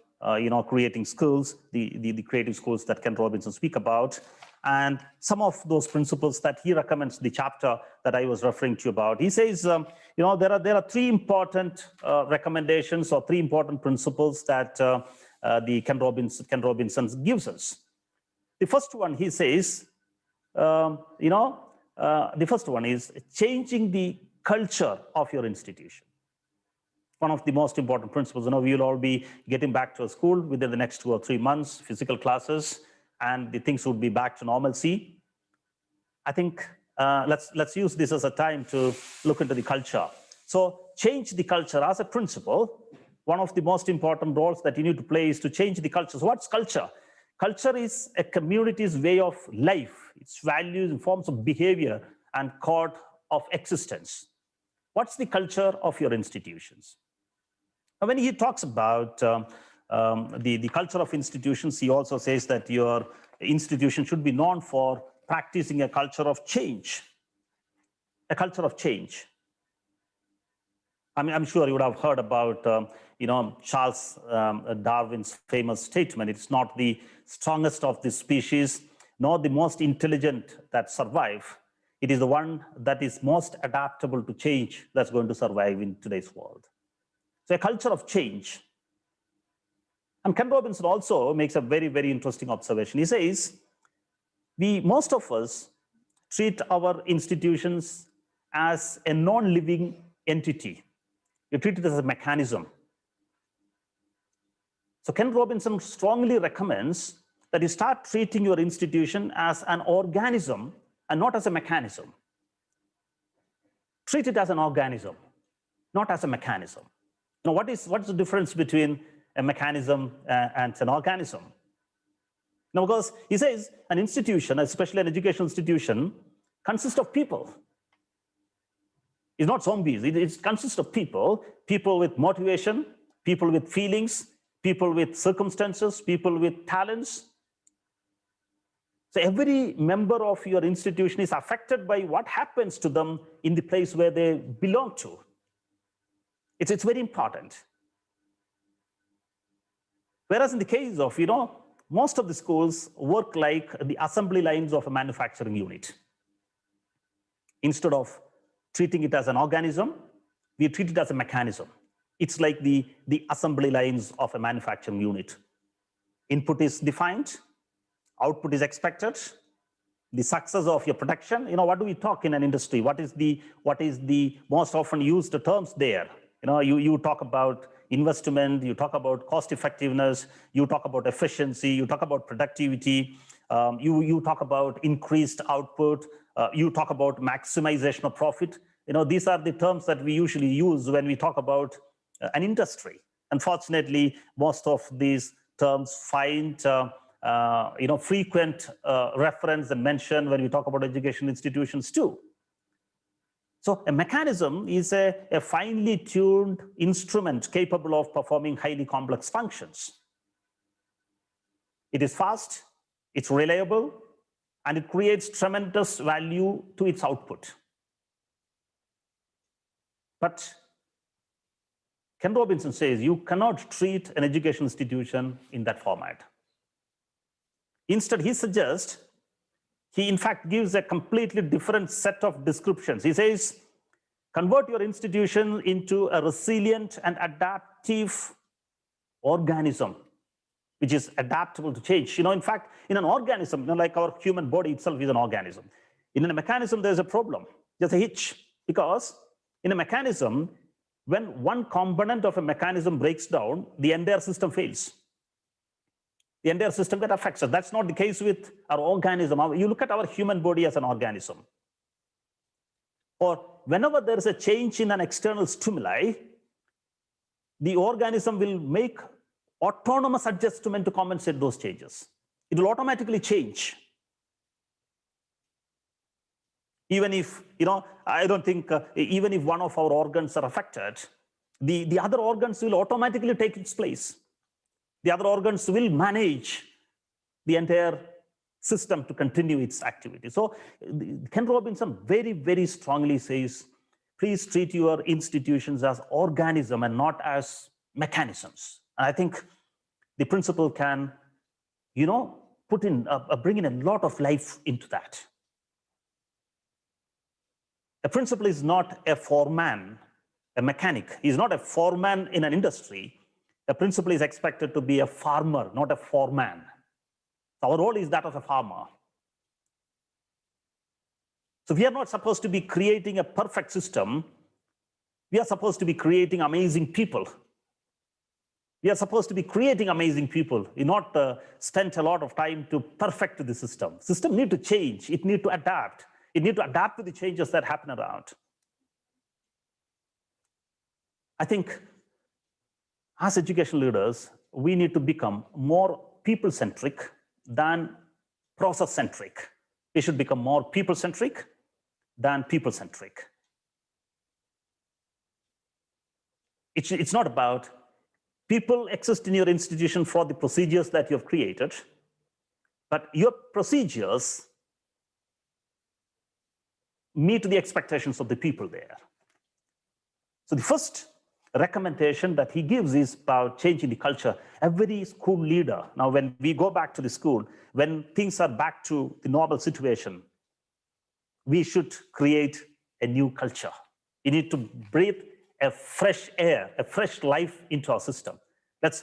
creating schools, the creative schools that Ken Robinson speak about, and some of those principles that he recommends, the chapter that I was referring to about. He says, there are three important recommendations or three important principles that the Ken Robinson gives us. The first one, he says, the first one is changing the culture of your institution. One of the most important principles. We will all be getting back to a school within the next 2 or 3 months, physical classes, and the things would be back to normalcy. I think let's use this as a time to look into the culture. So change the culture as a principle. One of the most important roles that you need to play is to change the culture. So what's culture? Culture is a community's way of life, its values and forms of behavior and code of existence. What's the culture of your institutions? Now, when he talks about the culture of institutions, he also says that your institution should be known for practicing a culture of change. A culture of change. I'm sure you would have heard about Charles Darwin's famous statement, it's not the strongest of the species, nor the most intelligent that survive. It is the one that is most adaptable to change that's going to survive in today's world. So a culture of change. And Ken Robinson also makes a very, very interesting observation. He says, most of us treat our institutions as a non-living entity. You treat it as a mechanism. So Ken Robinson strongly recommends that you start treating your institution as an organism and not as a mechanism. Treat it as an organism, not as a mechanism. Now, what's the difference between a mechanism and an organism? Now, because he says an institution, especially an educational institution, consists of people. It's not zombies. It consists of people with motivation, people with feelings, people with circumstances, people with talents. So every member of your institution is affected by what happens to them in the place where they belong to. It's very important. Whereas in the case of, most of the schools work like the assembly lines of a manufacturing unit. Instead of treating it as an organism, we treat it as a mechanism. It's like the assembly lines of a manufacturing unit. Input is defined, output is expected, the success of your production. What do we talk in an industry? What is the most often used terms there? You talk about investment, you talk about cost effectiveness, you talk about efficiency, you talk about productivity, you talk about increased output, you talk about maximization of profit. These are the terms that we usually use when we talk about an industry. Unfortunately, most of these terms find frequent reference and mention when we talk about education institutions too. So a mechanism is a finely tuned instrument capable of performing highly complex functions. It is fast, it's reliable, and it creates tremendous value to its output. But Ken Robinson says you cannot treat an education institution in that format. Instead, he suggests, he in fact gives a completely different set of descriptions. He says, convert your institution into a resilient and adaptive organism, which is adaptable to change. In fact, in an organism, like our human body itself is an organism. In a mechanism, there's a problem, there's a hitch, because in a mechanism, when one component of a mechanism breaks down, the entire system fails. The entire system gets affected. That's not the case with our organism. You look at our human body as an organism. Or whenever there is a change in an external stimuli, the organism will make autonomous adjustment to compensate those changes. It will automatically change. Even if, I don't think, even if one of our organs are affected, the other organs will automatically take its place. The other organs will manage the entire system to continue its activity. So Ken Robinson very, very strongly says, please treat your institutions as organisms and not as mechanisms. And I think the principal can, bring in a lot of life into that. A principal is not a foreman, a mechanic. He's not a foreman in an industry. A principal is expected to be a farmer, not a foreman. So our role is that of a farmer. So we are not supposed to be creating a perfect system. We are supposed to be creating amazing people. We are supposed to be creating amazing people. We not spend a lot of time to perfect the system. System need to change. It need to adapt. It need to adapt to the changes that happen around. I think as education leaders, we need to become more people-centric than process-centric. We should become more people-centric than people-centric. It's not about people exist in your institution for the procedures that you have created, but your procedures meet the expectations of the people there. So the first recommendation that he gives is about changing the culture. Every school leader, now when we go back to the school, when things are back to the normal situation, we should create a new culture. We need to breathe a fresh air, a fresh life into our system. Let's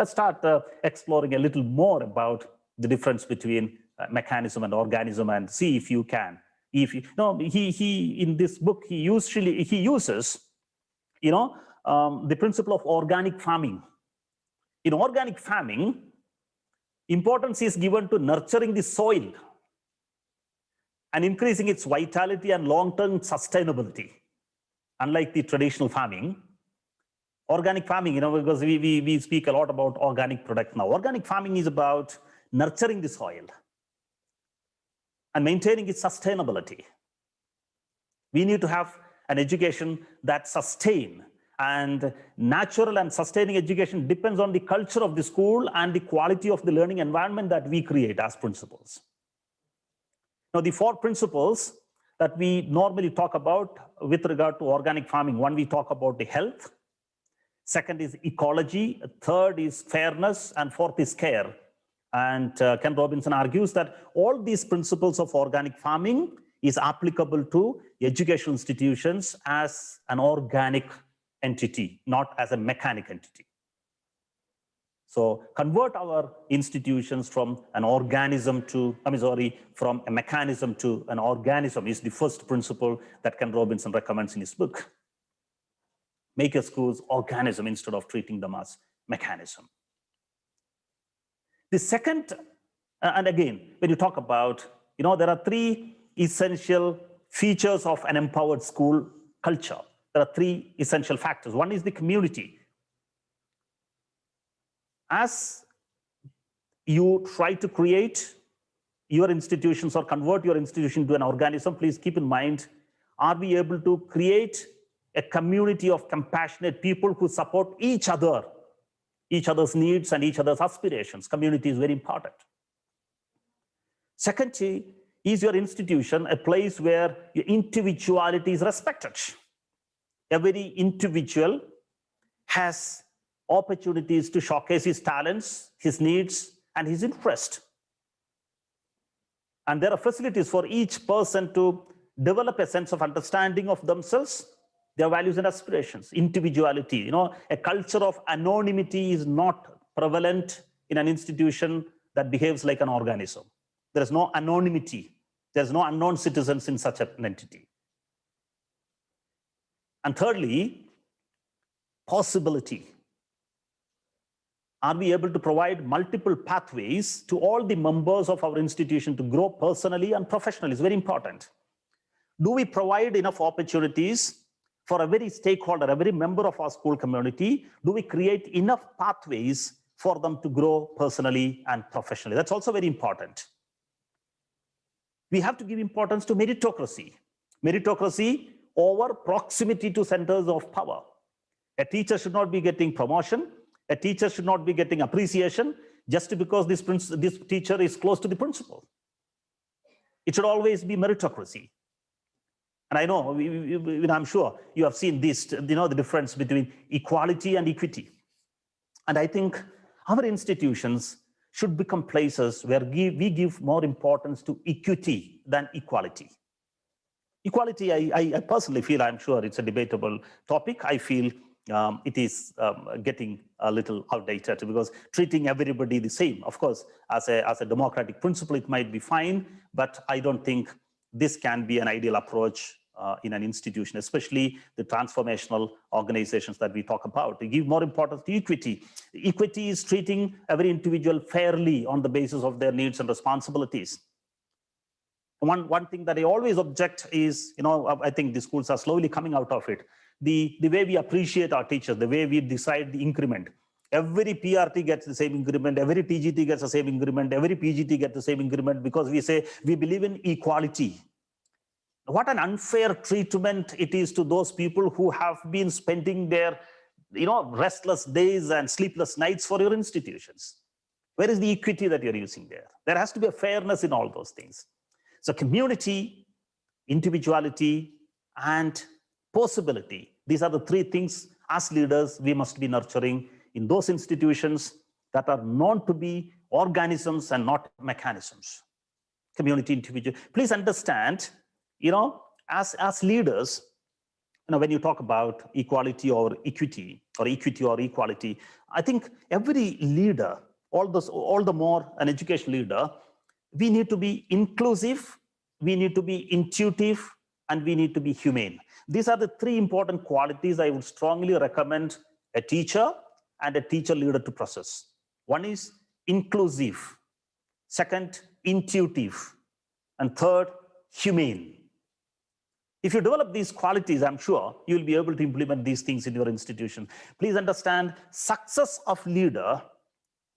start exploring a little more about the difference between mechanism and organism and see if you can. He in this book he uses the principle of organic farming. In organic farming, importance is given to nurturing the soil and increasing its vitality and long-term sustainability. Unlike the traditional farming, organic farming, because we speak a lot about organic products now. Organic farming is about nurturing the soil and maintaining its sustainability. We need to have an education that sustains. And natural and sustaining education depends on the culture of the school and the quality of the learning environment that we create as principals. Now, the 4 principles that we normally talk about with regard to organic farming. One, we talk about the health. Second is ecology. Third is fairness. And fourth is care. And Ken Robinson argues that all these principles of organic farming is applicable to educational institutions as an organic entity, not as a mechanic entity. So convert our institutions from an organism to, from a mechanism to an organism is the first principle that Ken Robinson recommends in his book. Make your schools organism instead of treating them as mechanism. The second, and again, when you talk about, there are 3 essential features of an empowered school culture. There are 3 essential factors. One is the community. As you try to create your institutions or convert your institution to an organism, please keep in mind, are we able to create a community of compassionate people who support each other's needs and each other's aspirations? Community is very important. Secondly, is your institution a place where your individuality is respected? Every individual has opportunities to showcase his talents, his needs, and his interest. And there are facilities for each person to develop a sense of understanding of themselves, their values and aspirations, individuality. You know, a culture of anonymity is not prevalent in an institution that behaves like an organism. There is no anonymity. There's no unknown citizens in such an entity. And thirdly, possibility. Are we able to provide multiple pathways to all the members of our institution to grow personally and professionally? It's very important. Do we provide enough opportunities for every stakeholder, every member of our school community? Do we create enough pathways for them to grow personally and professionally? That's also very important. We have to give importance to meritocracy. Meritocracy over proximity to centers of power. A teacher should not be getting promotion. A teacher should not be getting appreciation just because this teacher is close to the principal. It should always be meritocracy. And I know, I'm sure you have seen this, the difference between equality and equity. And I think our institutions should become places where we give more importance to equity than equality. Equality, I personally feel, I'm sure it's a debatable topic. I feel it is getting a little outdated because treating everybody the same, of course, as a democratic principle, it might be fine, but I don't think this can be an ideal approach in an institution, especially the transformational organizations that we talk about. We give more importance to equity. Equity is treating every individual fairly on the basis of their needs and responsibilities. One thing that I always object is, I think the schools are slowly coming out of it. The way we appreciate our teachers, the way we decide the increment. Every PRT gets the same increment, every TGT gets the same increment, every PGT gets the same increment because we say we believe in equality. What an unfair treatment it is to those people who have been spending their restless days and sleepless nights for your institutions. Where is the equity that you're using there? There has to be a fairness in all those things. So community, individuality, and possibility. These are the three things as leaders we must be nurturing in those institutions that are known to be organisms and not mechanisms. Community, individual. Please understand, as leaders, when you talk about equality or equity or equality, I think every leader, all the more an education leader, we need to be inclusive, we need to be intuitive, and we need to be humane. These are the three important qualities I would strongly recommend a teacher and a teacher leader to possess. One is inclusive, second, intuitive, and third, humane. If you develop these qualities, I'm sure you'll be able to implement these things in your institution. Please understand, success of leader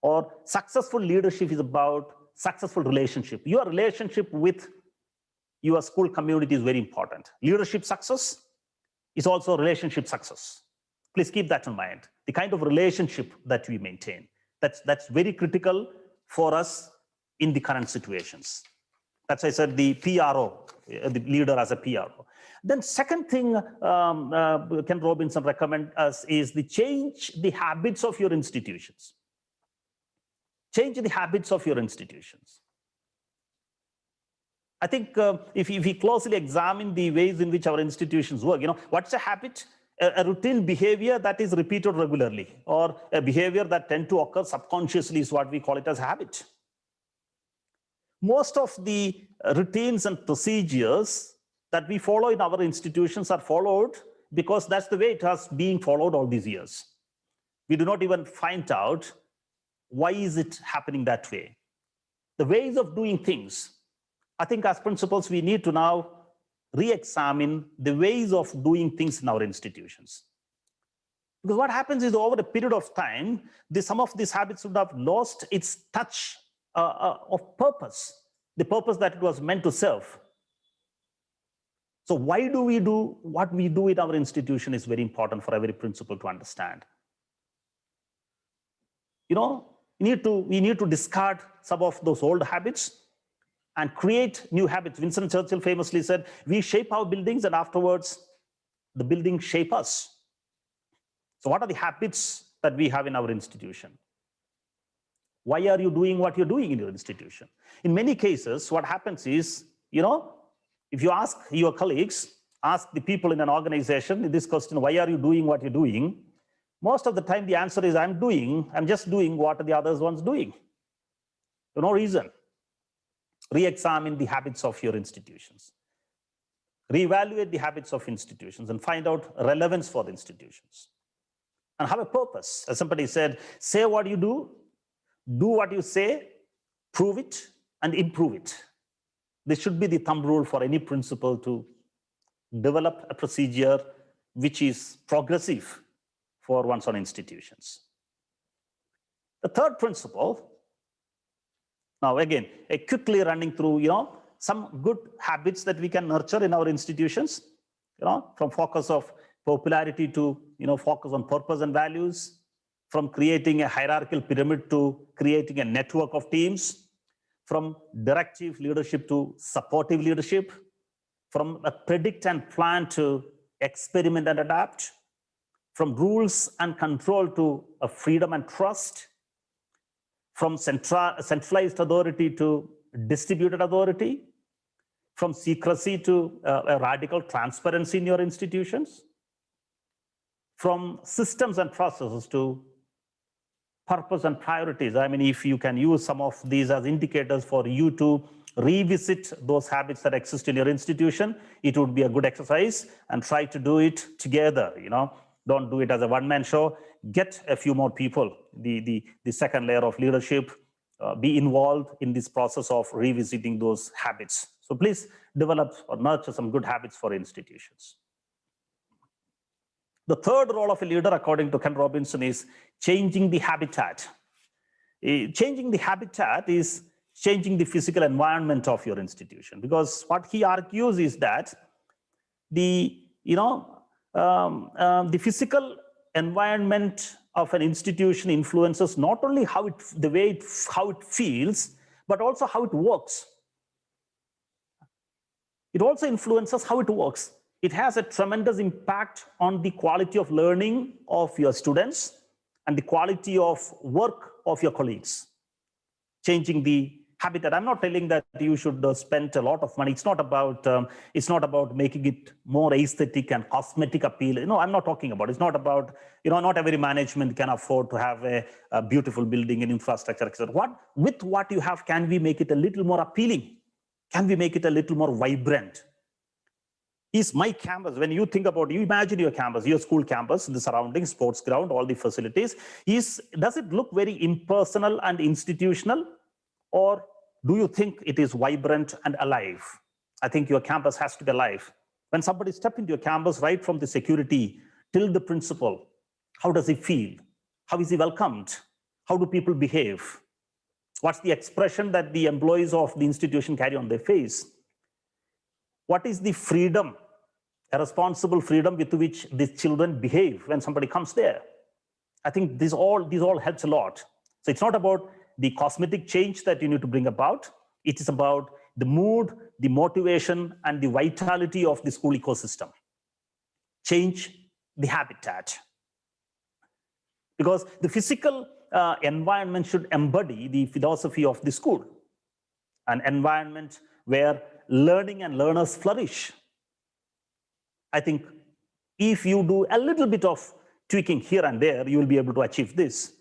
or successful leadership is about successful relationship. Your relationship with your school community is very important. Leadership success is also relationship success. Please keep that in mind. The kind of relationship that we maintain, that's very critical for us in the current situations. That's why I said the PRO, the leader as a PRO. Then second thing Ken Robinson recommend us is change the habits of your institutions. Change the habits of your institutions. I think if we closely examine the ways in which our institutions work, what's a habit? A routine behavior that is repeated regularly, or a behavior that tend to occur subconsciously is what we call it as habit. Most of the routines and procedures that we follow in our institutions are followed because that's the way it has been followed all these years. We do not even find out why is it happening that way. The ways of doing things, I think as principals, we need to now re-examine the ways of doing things in our institutions. Because what happens is over a period of time, some of these habits would have lost its touch of purpose, the purpose that it was meant to serve. So why do we do what we do in our institution is very important for every principal to understand. We need to discard some of those old habits and create new habits. Winston Churchill famously said, we shape our buildings and afterwards the buildings shape us. So what are the habits that we have in our institution? Why are you doing what you're doing in your institution? In many cases, what happens is, if you ask your colleagues, ask the people in an organization this question, why are you doing what you're doing? Most of the time, the answer is, I'm just doing what the others ones doing. For no reason. Re-examine the habits of your institutions. Reevaluate the habits of institutions and find out relevance for the institutions. And have a purpose. As somebody said, say what you do what you say, prove it, and improve it. This should be the thumb rule for any principal to develop a procedure which is progressive for one's own institutions. The third principle, now again, quickly running through, some good habits that we can nurture in our institutions, from focus of popularity to, focus on purpose and values, from creating a hierarchical pyramid to creating a network of teams, from directive leadership to supportive leadership, from a predict and plan to experiment and adapt, from rules and control to a freedom and trust, from centralized authority to distributed authority, from secrecy to a radical transparency in your institutions, from systems and processes to purpose and priorities. I mean, if you can use some of these as indicators for you to revisit those habits that exist in your institution, it would be a good exercise, and try to do it together. Don't do it as a one-man show. Get a few more people, the second layer of leadership, be involved in this process of revisiting those habits. So please develop or nurture some good habits for institutions. The third role of a leader, according to Ken Robinson, is changing the habitat. Changing the habitat is changing the physical environment of your institution, because what he argues is that the physical environment of an institution influences not only how it feels, but also how it works. It also influences how it works. It has a tremendous impact on the quality of learning of your students and the quality of work of your colleagues. Changing the habitat. I'm not telling that you should spend a lot of money. It's not about making it more aesthetic and cosmetic appeal. No, I'm not talking about. It's not about, not every management can afford to have a beautiful building and infrastructure, etc. With what you have, can we make it a little more appealing? Can we make it a little more vibrant? Is my campus, when you think about, you imagine your campus, your school campus, the surroundings, sports ground, all the facilities, does it look very impersonal and institutional? Or do you think it is vibrant and alive? I think your campus has to be alive. When somebody steps into your campus, right from the security till the principal, how does he feel? How is he welcomed? How do people behave? What's the expression that the employees of the institution carry on their face? What is the freedom, a responsible freedom with which these children behave when somebody comes there? I think these all helps a lot. So it's not about the cosmetic change that you need to bring about. It is about the mood, the motivation, and the vitality of the school ecosystem. Change the habitat. Because the physical environment should embody the philosophy of the school. An environment where learning and learners flourish. I think if you do a little bit of tweaking here and there, you will be able to achieve this.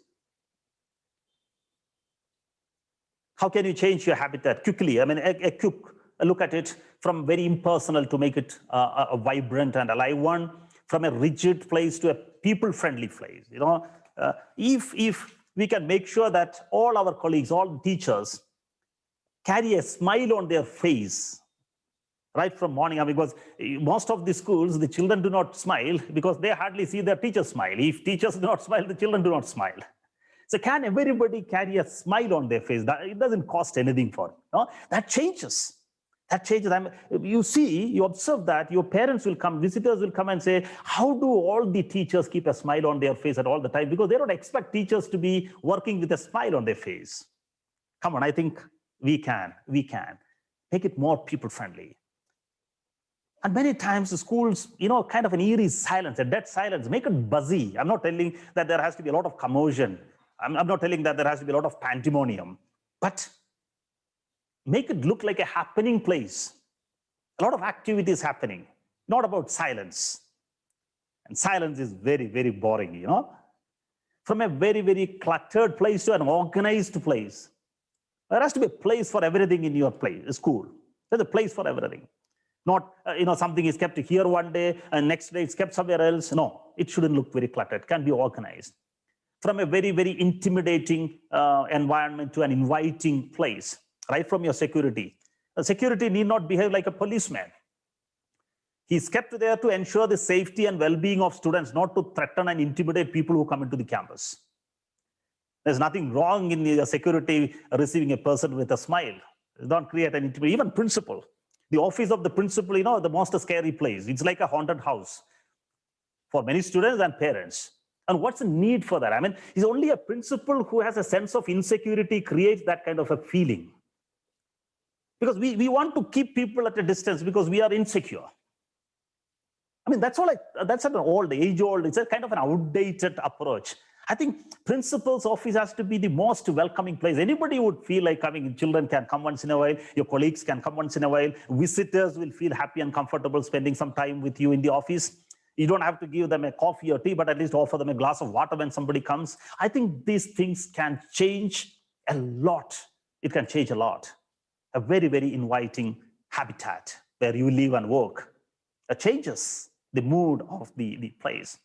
How can you change your habitat quickly? I mean, a quick look at it from very impersonal to make it a vibrant and alive one, from a rigid place to a people-friendly place. If we can make sure that all our colleagues, all teachers, carry a smile on their face right from morning, because most of the schools, the children do not smile because they hardly see their teachers smile. If teachers do not smile, the children do not smile. So can everybody carry a smile on their face? It doesn't cost anything for it. That changes. That changes. You observe that your parents will come, visitors will come and say, how do all the teachers keep a smile on their face at all the time? Because they don't expect teachers to be working with a smile on their face. Come on, I think we can make it more people-friendly. And many times the schools, kind of an eerie silence, a dead silence, make it buzzy. I'm not telling that there has to be a lot of commotion. I'm not telling that there has to be a lot of pandemonium, but make it look like a happening place. A lot of activities happening, not about silence. And silence is very, very boring, From a very, very cluttered place to an organized place. There has to be a place for everything in your school. There's a place for everything. Not, something is kept here one day and next day it's kept somewhere else. No, it shouldn't look very cluttered. It can be organized. From a very, very intimidating environment to an inviting place, right from your security. The security need not behave like a policeman. He's kept there to ensure the safety and well-being of students, not to threaten and intimidate people who come into the campus. There's nothing wrong in the security receiving a person with a smile. It don't create an intimidation. Even principal. The office of the principal, the most scary place. It's like a haunted house for many students and parents. And what's the need for that? I mean, it's only a principal who has a sense of insecurity creates that kind of a feeling. Because we want to keep people at a distance because we are insecure. I mean, that's an age-old, it's a kind of an outdated approach. I think principal's office has to be the most welcoming place. Anybody would feel like coming. Children can come once in a while. Your colleagues can come once in a while. Visitors will feel happy and comfortable spending some time with you in the office. You don't have to give them a coffee or tea, but at least offer them a glass of water when somebody comes. I think these things can change a lot. It can change a lot. A very, very inviting habitat where you live and work. It changes the mood of the place.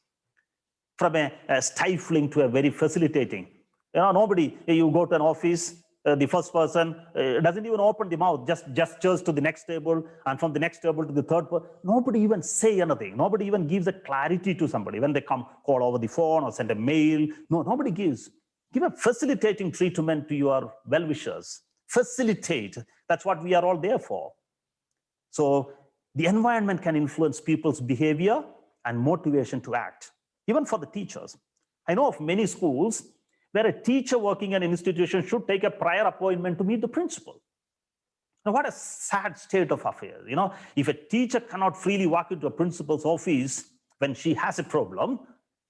From a stifling to a very facilitating. You go to an office, the first person doesn't even open the mouth, just gestures to the next table, and from the next table to the third person. Nobody even say anything. Nobody even gives a clarity to somebody. When they come, call over the phone or send a mail. No, nobody gives. Give a facilitating treatment to your well-wishers. Facilitate. That's what we are all there for. So the environment can influence people's behavior and motivation to act. Even for the teachers. I know of many schools where a teacher working in an institution should take a prior appointment to meet the principal. Now, what a sad state of affairs. If a teacher cannot freely walk into a principal's office when she has a problem,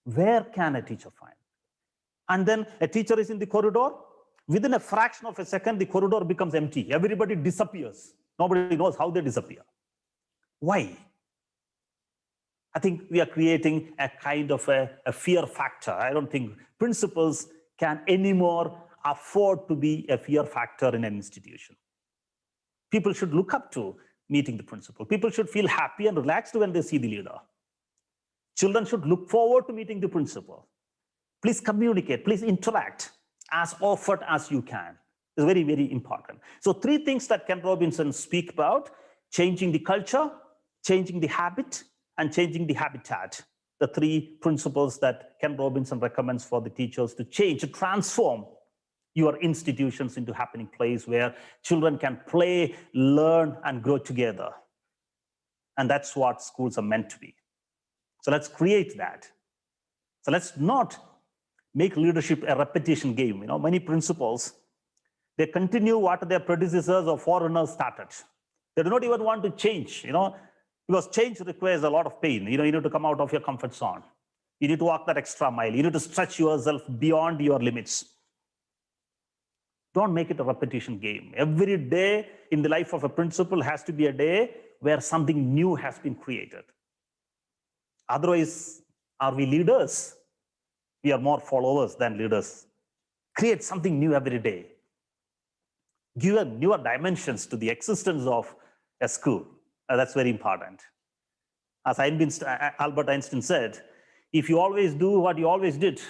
where can a teacher find? And then a teacher is in the corridor. Within a fraction of a second, the corridor becomes empty. Everybody disappears. Nobody knows how they disappear. Why? I think we are creating a kind of a fear factor. I don't think principals can anymore afford to be a fear factor in an institution. People should look up to meeting the principal. People should feel happy and relaxed when they see the leader. Children should look forward to meeting the principal. Please communicate, please interact as often as you can. It's very, very important. So 3 things that Ken Robinson speak about: changing the culture, changing the habit, and changing the habitat. The 3 principles that Ken Robinson recommends for the teachers to change, to transform your institutions into a happening place where children can play, learn, and grow together. And that's what schools are meant to be. So let's create that. So let's not make leadership a repetition game. Many principals, they continue what their predecessors or foreigners started. They do not even want to change, because change requires a lot of pain. You need to come out of your comfort zone. You need to walk that extra mile. You need to stretch yourself beyond your limits. Don't make it a repetition game. Every day in the life of a principal has to be a day where something new has been created. Otherwise, are we leaders? We are more followers than leaders. Create something new every day. Give newer dimensions to the existence of a school. That's very important. As Albert Einstein said, if you always do what you always did,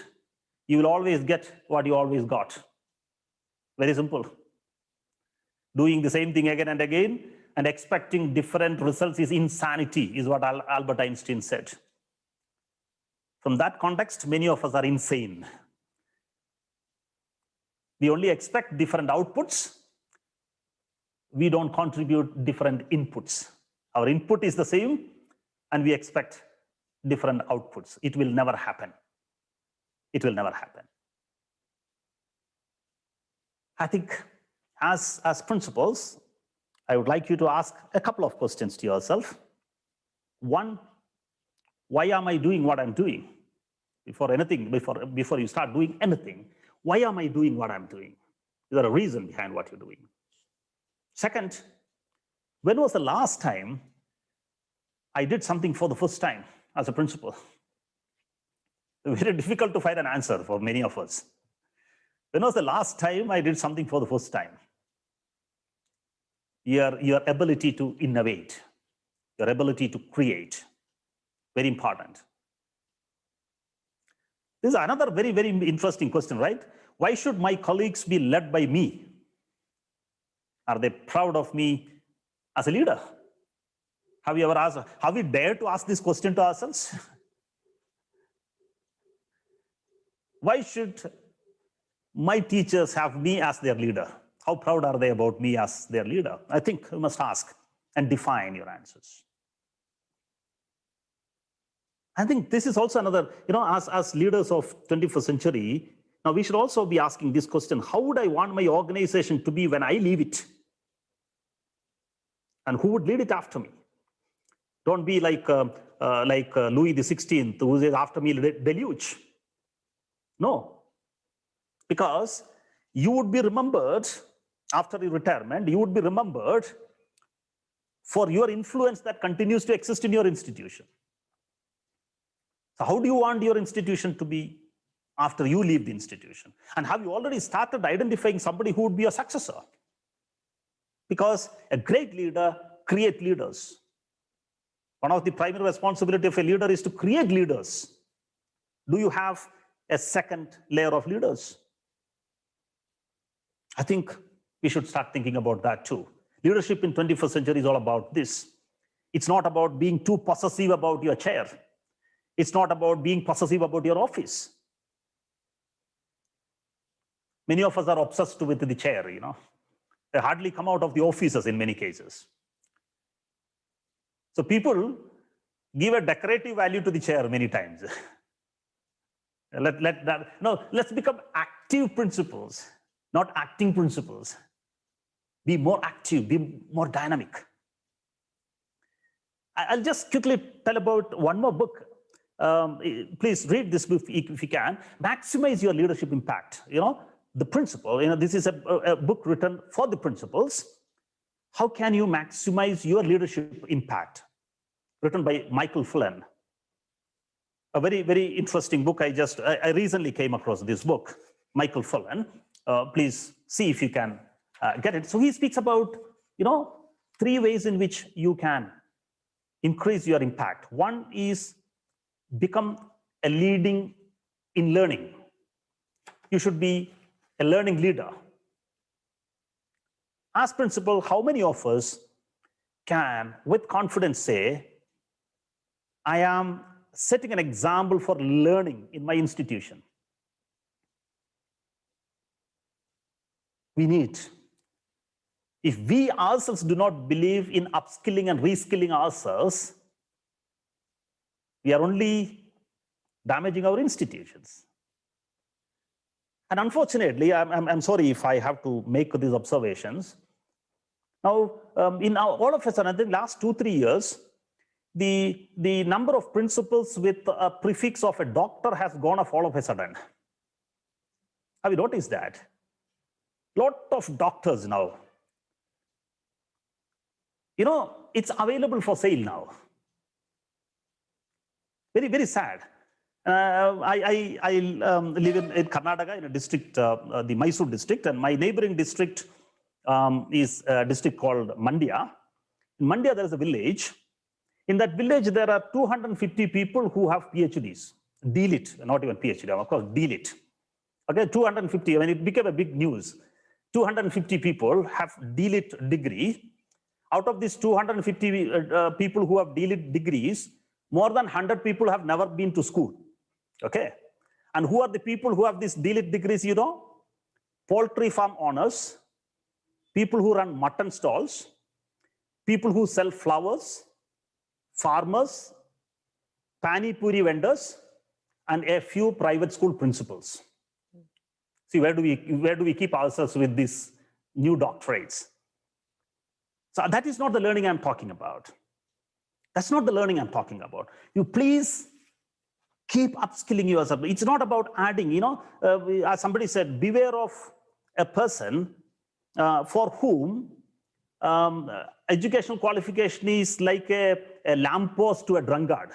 you will always get what you always got. Very simple. Doing the same thing again and again and expecting different results is insanity, is what Albert Einstein said. From that context, many of us are insane. We only expect different outputs. We don't contribute different inputs. Our input is the same, and we expect different outputs. It will never happen. It will never happen. I think as principals, I would like you to ask a couple of questions to yourself. One, why am I doing what I'm doing? Before you start doing anything, why am I doing what I'm doing? Is there a reason behind what you're doing? Second, when was the last time I did something for the first time as a principal? Very difficult to find an answer for many of us. When was the last time I did something for the first time? Your ability to innovate, your ability to create, very important. This is another very, very interesting question, right? Why should my colleagues be led by me? Are they proud of me as a leader? Have we dared to ask this question to ourselves? Why should my teachers have me as their leader? How proud are they about me as their leader? I think you must ask and define your answers. I think this is also another, as leaders of 21st century, now we should also be asking this question: how would I want my organization to be when I leave it? And who would lead it after me? Don't be like Louis XVI, who says, after me deluge. No, because you would be remembered after your retirement, you would be remembered for your influence that continues to exist in your institution. So how do you want your institution to be after you leave the institution? And have you already started identifying somebody who would be a successor? Because a great leader creates leaders. One of the primary responsibilities of a leader is to create leaders. Do you have a second layer of leaders? I think we should start thinking about that too. Leadership in 21st century is all about this. It's not about being too possessive about your chair. It's not about being possessive about your office. Many of us are obsessed with the chair, They hardly come out of the offices in many cases. So people give a decorative value to the chair many times. Let's become active principals, not acting principals. Be more active, be more dynamic. I'll just quickly tell about one more book. Please read this book if you can. Maximize your leadership impact. The principle, this is a book written for the principals. How can you maximize your leadership impact? Written by Michael Flynn. A very, very interesting book. I recently came across this book, Michael Flynn. Please see if you can get it. So he speaks about, 3 ways in which you can increase your impact. One is become a leading in learning. You should be a learning leader. As principal, how many of us can, with confidence, say, I am setting an example for learning in my institution? We need. If we ourselves do not believe in upskilling and reskilling ourselves, we are only damaging our institutions. And unfortunately, I'm sorry if I have to make these observations. Now, all of us, I think last 2-3 years, the number of principals with a prefix of a doctor has gone up all of a sudden. Have you noticed that? Lot of doctors now. It's available for sale now. Very, very sad. I live in Karnataka, in a district, the Mysore district, and my neighboring district is a district called Mandya. In Mandya, there is a village. In that village, there are 250 people who have PhDs. DLit, not even PhD, of course, DLit. Okay, 250, it became a big news. 250 people have DLit degree. Out of these 250 people who have DLit degrees, more than 100 people have never been to school. Okay. And who are the people who have these DLit degrees, Poultry farm owners, people who run mutton stalls, people who sell flowers, farmers, pani puri vendors, and a few private school principals. See, where do we keep ourselves with these new doctorates? So that is not the learning I'm talking about. That's not the learning I'm talking about. You please keep upskilling yourself. It's not about adding, as somebody said, beware of a person for whom educational qualification is like a lamppost to a drunkard.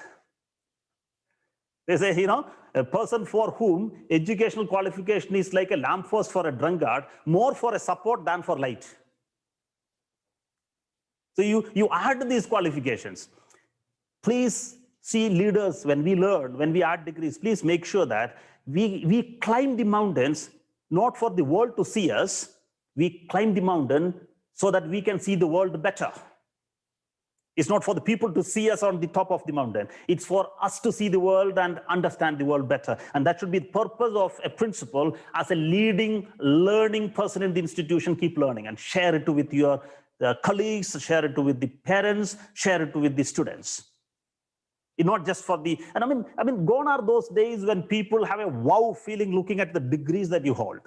They say, a person for whom educational qualification is like a lamppost for a drunkard, more for a support than for light. So you add these qualifications. Please see leaders, when we learn, when we add degrees, please make sure that we climb the mountains, not for the world to see us, we climb the mountain so that we can see the world better. It's not for the people to see us on the top of the mountain. It's for us to see the world and understand the world better. And that should be the purpose of a principal. As a leading, learning person in the institution, keep learning and share it with your colleagues, share it with the parents, share it with the students. Not just for the, and I mean, gone are those days when people have a wow feeling looking at the degrees that you hold.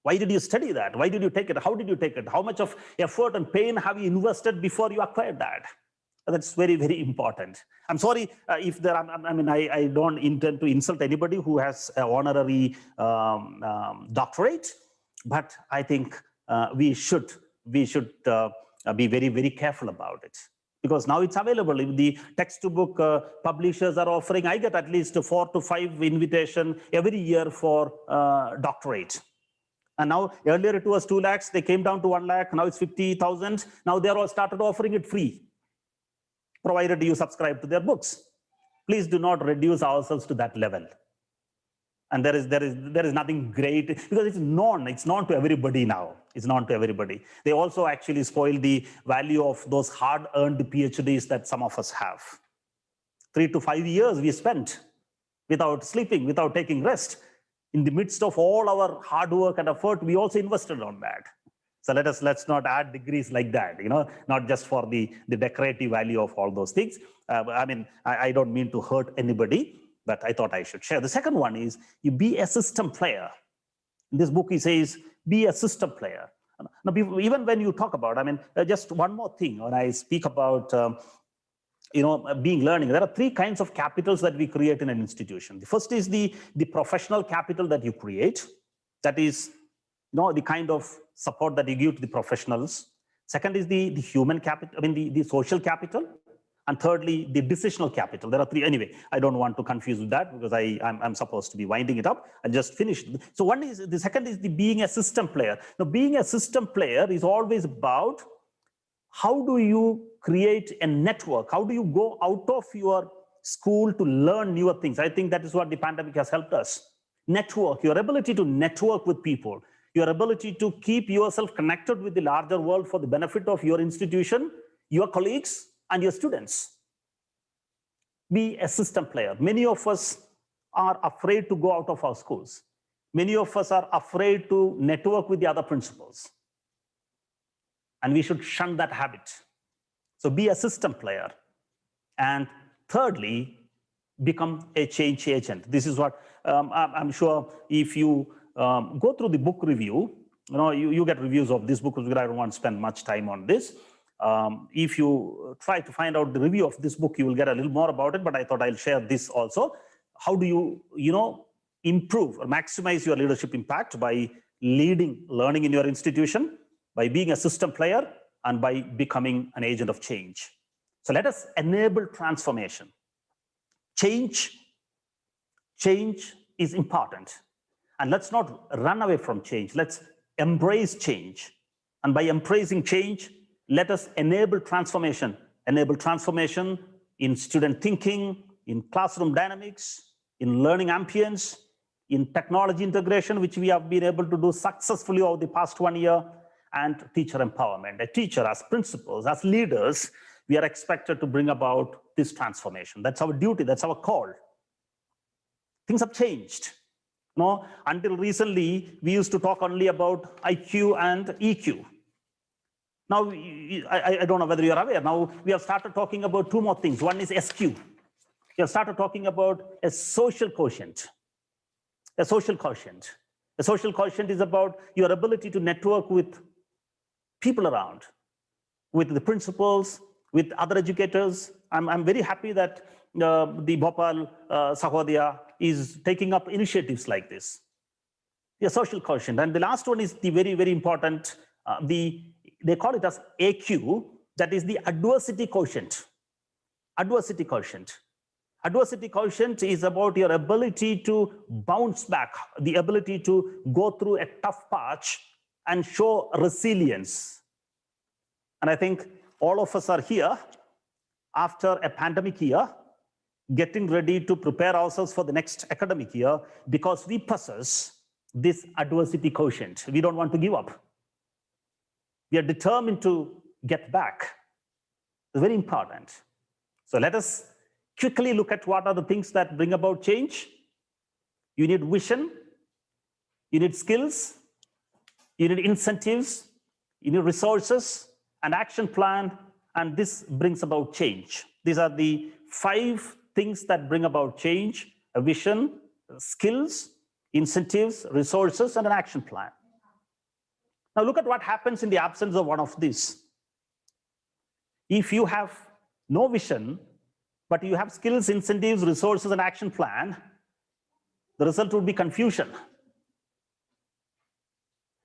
Why did you study that? Why did you take it? How did you take it? How much of effort and pain have you invested before you acquired that? That's very, very important. I'm sorry if there are, I don't intend to insult anybody who has an honorary doctorate, but I think we should be very, very careful about it. Because now it's available. If the textbook publishers are offering, I get at least 4 to 5 invitations every year for doctorate. And now earlier it was 2 lakhs, they came down to 1 lakh, now it's 50,000. Now they're all started offering it free, provided you subscribe to their books. Please do not reduce ourselves to that level. And there is nothing great, because it's known to everybody now. It's known to everybody. They also actually spoil the value of those hard-earned PhDs that some of us have. 3 to 5 years we spent without sleeping, without taking rest. In the midst of all our hard work and effort, we also invested on that. So let's not add degrees like that, not just for the decorative value of all those things. I don't mean to hurt anybody, but I thought I should share. The second one is you be a system player. In this book, he says, be a system player. Now, even when you talk about, just one more thing, when I speak about, being learning, there are 3 kinds of capitals that we create in an institution. The first is the professional capital that you create. That is, the kind of support that you give to the professionals. Second is the human capital, the social capital. And thirdly, the decisional capital. There are 3. Anyway, I don't want to confuse with that because I'm supposed to be winding it up. I just finished. So the second is the being a system player. Now, being a system player is always about how do you create a network? How do you go out of your school to learn newer things? I think that is what the pandemic has helped us. Network, your ability to network with people, your ability to keep yourself connected with the larger world for the benefit of your institution, your colleagues, and your students. Be a system player. Many of us are afraid to go out of our schools. Many of us are afraid to network with the other principals. And we should shun that habit. So be a system player. And thirdly, become a change agent. This is what I'm sure if you go through the book review, you get reviews of this book, because I don't want to spend much time on this. If you try to find out the review of this book, you will get a little more about it, but I thought I'll share this also. How do you, improve or maximize your leadership impact? By leading learning in your institution, by being a system player, and by becoming an agent of change. So let us enable transformation. Change is important. And let's not run away from change. Let's embrace change. And by embracing change, let us enable transformation. Enable transformation in student thinking, in classroom dynamics, in learning ambience, in technology integration, which we have been able to do successfully over the past 1 year, and teacher empowerment. A teacher, as principals, as leaders, we are expected to bring about this transformation. That's our duty, that's our call. Things have changed. Until recently, we used to talk only about IQ and EQ. Now, I don't know whether you're aware, now we have started talking about 2 more things. One is SQ. We have started talking about a social quotient. A social quotient. A social quotient is about your ability to network with people around, with the principals, with other educators. I'm very happy that the Bhopal Sahodaya is taking up initiatives like this. The social quotient. And the last one is the very, very important, they call it as AQ, that is the adversity quotient. Adversity quotient. Adversity quotient is about your ability to bounce back, the ability to go through a tough patch and show resilience. And I think all of us are here after a pandemic year, getting ready to prepare ourselves for the next academic year because we possess this adversity quotient. We don't want to give up. We are determined to get back. It's very important. So let us quickly look at what are the things that bring about change. You need vision, you need skills, you need incentives, you need resources, an action plan, and this brings about change. These are the 5 things that bring about change: a vision, skills, incentives, resources, and an action plan. Now look at what happens in the absence of one of these. If you have no vision, but you have skills, incentives, resources, and action plan, the result would be confusion.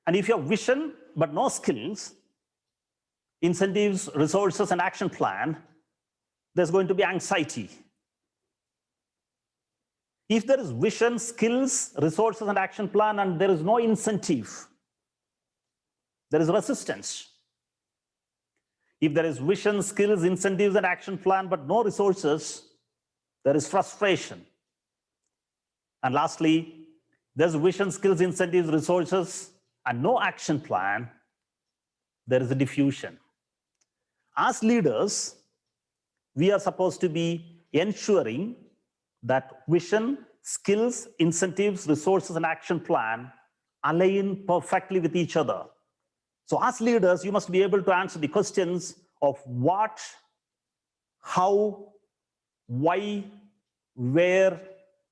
And if you have vision, but no skills, incentives, resources, and action plan, there's going to be anxiety. If there is vision, skills, resources, and action plan, and there is no incentive, there is resistance. If there is vision, skills, incentives, and action plan, but no resources, there is frustration. And lastly, there's vision, skills, incentives, resources, and no action plan, there is a diffusion. As leaders, we are supposed to be ensuring that vision, skills, incentives, resources, and action plan align perfectly with each other. So as leaders, you must be able to answer the questions of what, how, why, where,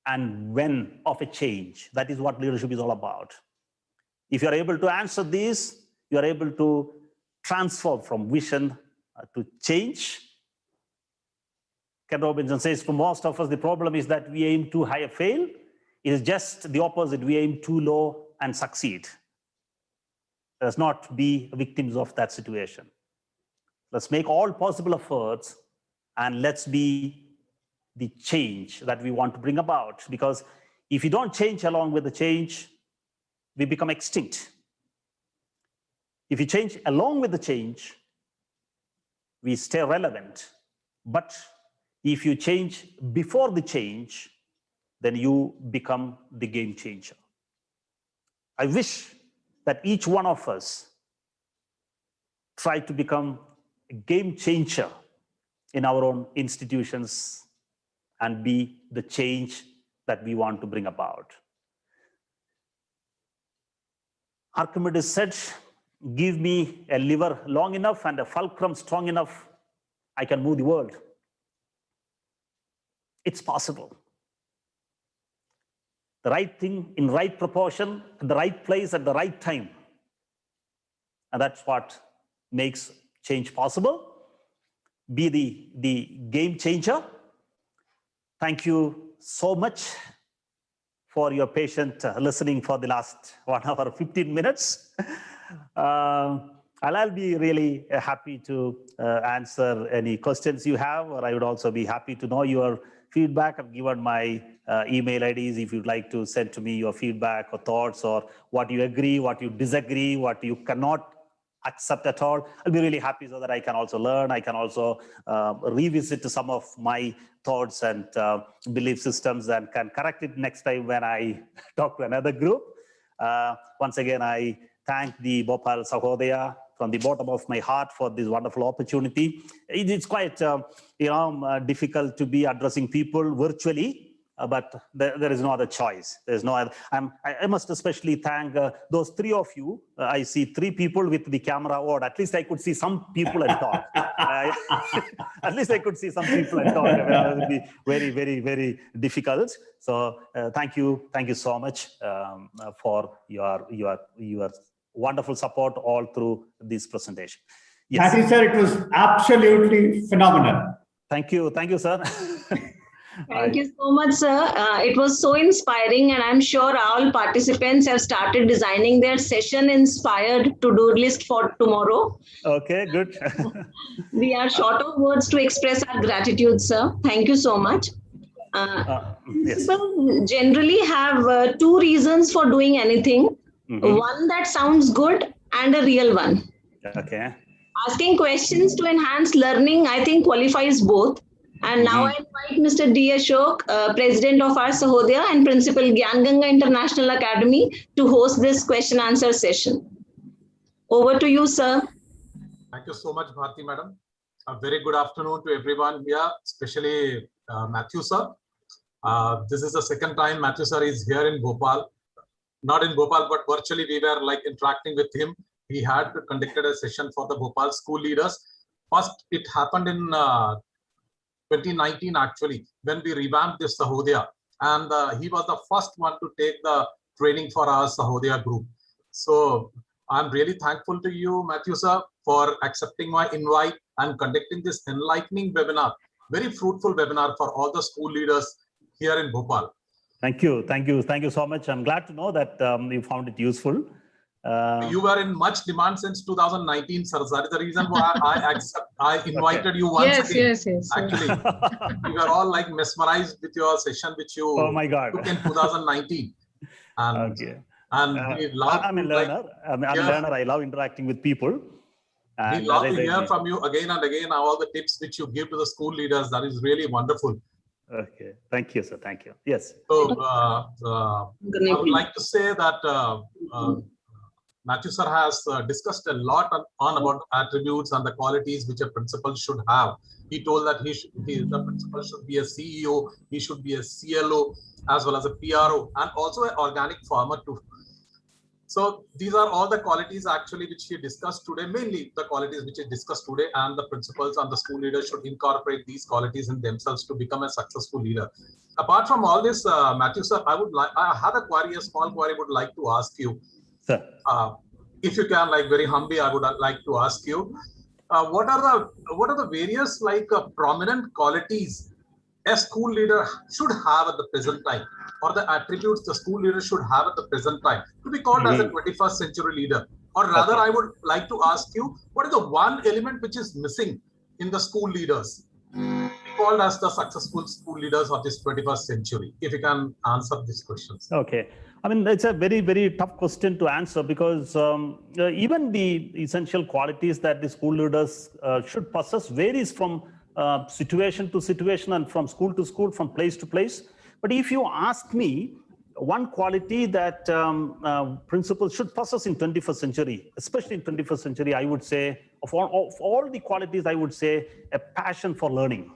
and when of a change. That is what leadership is all about. If you're able to answer these, you're able to transform from vision to change. Ken Robinson says, for most of us, the problem is that we aim too high and fail. It is just the opposite. We aim too low and succeed. Let's not be victims of that situation. Let's make all possible efforts and let's be the change that we want to bring about. Because if you don't change along with the change, we become extinct. If you change along with the change, we stay relevant. But if you change before the change, then you become the game changer. I wish that each one of us try to become a game changer in our own institutions and be the change that we want to bring about. Archimedes said, give me a liver long enough and a fulcrum strong enough, I can move the world. It's possible. The right thing in right proportion, at the right place at the right time. And that's what makes change possible. Be the game changer. Thank you so much for your patient listening for the last 1 hour, 15 minutes. I'll be really happy to answer any questions you have, or I would also be happy to know your feedback. I've given my email IDs if you'd like to send to me your feedback or thoughts, or what you agree, what you disagree, what you cannot accept at all. I'll be really happy so that I can also learn. I can also revisit some of my thoughts and belief systems and can correct it next time when I talk to another group. Once again, I thank the Bhopal Sahodaya from the bottom of my heart for this wonderful opportunity. It's quite difficult to be addressing people virtually, but there is no other choice. There's no other. I must especially thank those 3 of you. I see 3 people with the camera on. At least I could see some people and talk. At least I could see some people and talk. I mean, it would be very, very, very difficult. So thank you so much for your wonderful support all through this presentation. Yes. Mathew sir, it was absolutely phenomenal. Thank you, sir. Thank you so much, sir. It was so inspiring, and I'm sure all participants have started designing their session-inspired to-do list for tomorrow. Okay, good. We are short of words to express our gratitude, sir. Thank you so much. Yes. People generally have two reasons for doing anything. Mm-hmm. One that sounds good and a real one. Okay. Asking questions to enhance learning, I think, qualifies both. And now I invite Mr. D. Ashok, President of our Sahodaya and Principal Gyan Ganga International Academy, to host this question-answer session. Over to you, sir. Thank you so much, Bharti Madam. A very good afternoon to everyone here, especially Mathew sir. This is the second time Mathew sir is here in Bhopal. Not in Bhopal, but virtually we were like interacting with him. He had conducted a session for the Bhopal school leaders. First, it happened in 2019 actually, when we revamped this Sahodaya, and he was the first one to take the training for our Sahodaya group. So I'm really thankful to you, Mathew sir, for accepting my invite and conducting this enlightening webinar, very fruitful webinar for all the school leaders here in Bhopal. Thank you so much. I'm glad to know that you found it useful. You were in much demand since 2019, sir. That is the reason why I invited you once again. Yes. Actually, we were all like mesmerized with your session, which you took in 2019. And, we love I'm a learner. I'm a learner. I love interacting with people. We love to hear from you again and again all the tips which you give to the school leaders. That is really wonderful. Okay. Thank you, sir. Thank you. Yes. So I would like to say that Mathew sir has discussed a lot on about the attributes and the qualities which a principal should have. He told that the principal should be a CEO, he should be a CLO, as well as a PRO, and also an organic farmer too. So these are all the qualities actually which he discussed today, mainly the qualities which he discussed today, and the principals and the school leaders should incorporate these qualities in themselves to become a successful leader. Apart from all this, Mathew sir, I have a small query would like to ask you. Sir. If you can, like very humbly, I would like to ask you, what are the various prominent qualities a school leader should have at the present time, or the attributes the school leader should have at the present time to be called as a 21st century leader? Or rather, I would like to ask you, what is the one element which is missing in the school leaders to be called as the successful school leaders of this 21st century? If you can answer these questions. Okay. I mean, it's a very, very tough question to answer, because even the essential qualities that the school leaders should possess varies from situation to situation and from school to school, from place to place. But if you ask me, one quality that principals should possess in 21st century, especially in 21st century, I would say, of all the qualities, I would say a passion for learning.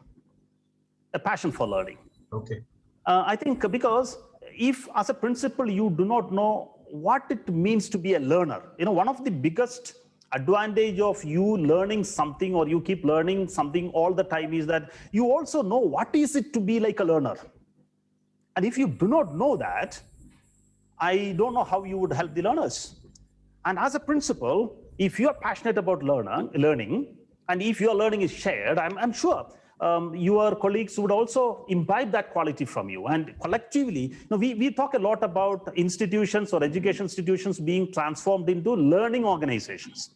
A passion for learning. Okay. I think because if as a principal, you do not know what it means to be a learner, one of the biggest advantage of you learning something, or you keep learning something all the time, is that you also know what is it to be like a learner. And if you do not know that, I don't know how you would help the learners. And as a principal, if you are passionate about learning, and if your learning is shared, I'm sure your colleagues would also imbibe that quality from you. And collectively, we talk a lot about institutions or education institutions being transformed into learning organizations.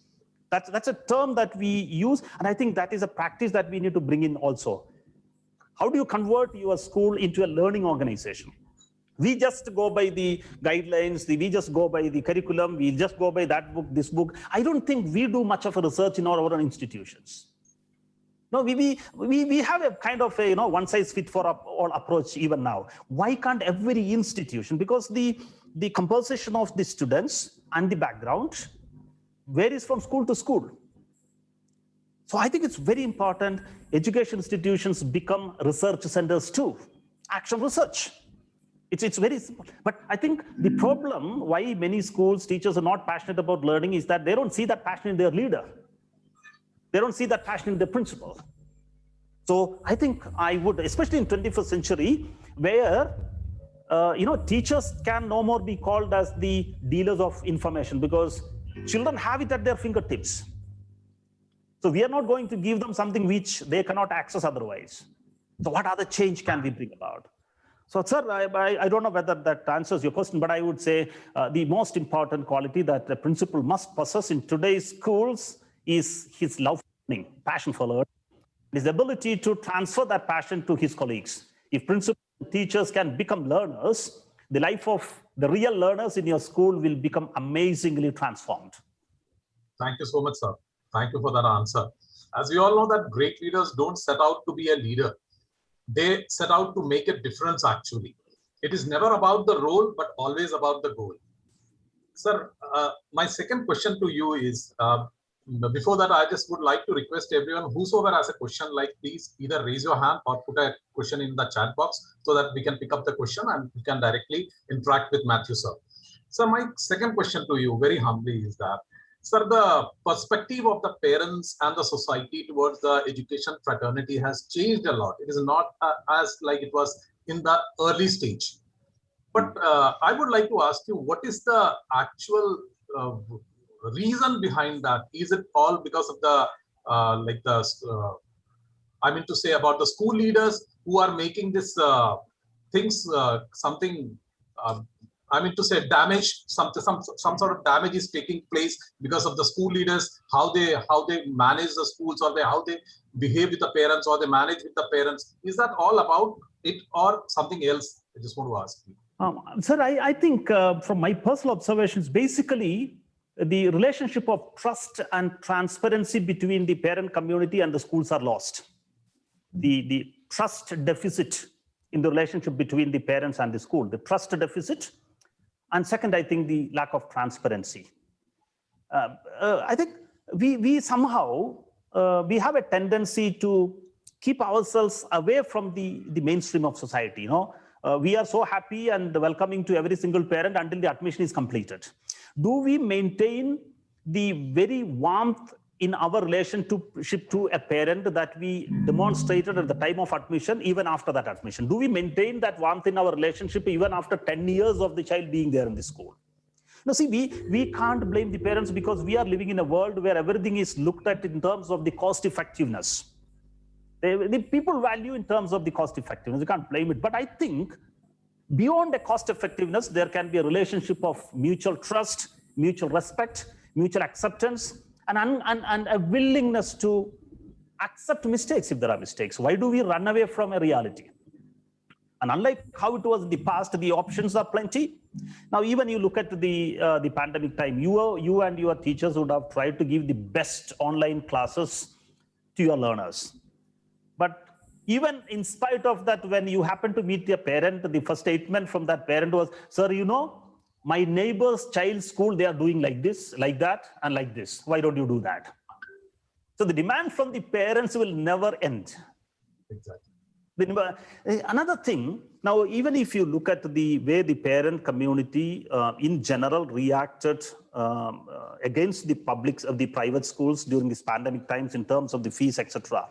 That's a term that we use, and I think that is a practice that we need to bring in also. How do you convert your school into a learning organization? We just go by the guidelines, we just go by the curriculum, we just go by that book, this book. I don't think we do much of a research in our own institutions. No, we have a kind of a one size fit for all approach even now. Why can't every institution? Because the composition of the students and the background varies from school to school. So I think it's very important education institutions become research centers too. Action research. It's very simple. But I think the problem why many schools, teachers are not passionate about learning is that they don't see that passion in their leader. They don't see that passion in their principal. So I think I would, especially in 21st century, where teachers can no more be called as the dealers of information, because children have it at their fingertips. So we are not going to give them something which they cannot access otherwise. So what other change can we bring about? So, sir, I don't know whether that answers your question, but I would say the most important quality that a principal must possess in today's schools is his love for learning, passion for learning, his ability to transfer that passion to his colleagues. If principal teachers can become learners, the life of the real learners in your school will become amazingly transformed. Thank you so much, sir. Thank you for that answer. As we all know that great leaders don't set out to be a leader. They set out to make a difference, actually. It is never about the role, but always about the goal. Sir, my second question to you is, before that, I just would like to request everyone, whosoever has a question, like please either raise your hand or put a question in the chat box so that we can pick up the question and we can directly interact with Mathew, sir. So my second question to you, very humbly, is that, sir, the perspective of the parents and the society towards the education fraternity has changed a lot. It is not as like it was in the early stage. But I would like to ask you, what is the actual reason behind that? Is it all because of the, I mean to say about the school leaders who are making this things, something, I mean to say damage, some sort of damage is taking place because of the school leaders, how they manage the schools, or how they behave with the parents, or they manage with the parents. Is that all about it or something else? I just want to ask you. Sir, I think from my personal observations, basically the relationship of trust and transparency between the parent community and the schools are lost. The trust deficit in the relationship between the parents and the school, the trust deficit. And second, I think the lack of transparency. I think we somehow, we have a tendency to keep ourselves away from the mainstream of society, you know. We are so happy and welcoming to every single parent until the admission is completed. Do we maintain the very warmth in our relationship to a parent that we demonstrated at the time of admission, even after that admission? Do we maintain that warmth in our relationship even after 10 years of the child being there in the school? Now, see, we can't blame the parents because we are living in a world where everything is looked at in terms of the cost effectiveness. The people value in terms of the cost effectiveness. You can't blame it. But I think beyond the cost effectiveness, there can be a relationship of mutual trust, mutual respect, mutual acceptance, and a willingness to accept mistakes if there are mistakes. Why do we run away from a reality? And unlike how it was in the past, the options are plenty. Now, even you look at the pandemic time, you and your teachers would have tried to give the best online classes to your learners. But even in spite of that, when you happen to meet your parent, the first statement from that parent was, sir, you know, my neighbor's child's school, they are doing like this, like that, and like this. Why don't you do that? So the demand from the parents will never end. Exactly. Another thing, now, even if you look at the way the parent community in general reacted against the private schools during these pandemic times in terms of the fees, etc.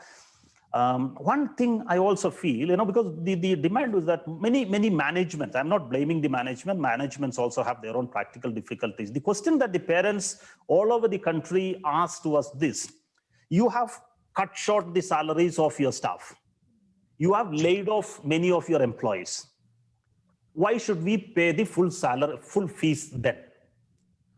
One thing I also feel, because the demand was that many managements, I'm not blaming the management, managements also have their own practical difficulties. The question that the parents all over the country asked was this: you have cut short the salaries of your staff. You have laid off many of your employees. Why should we pay the full salary, full fees then?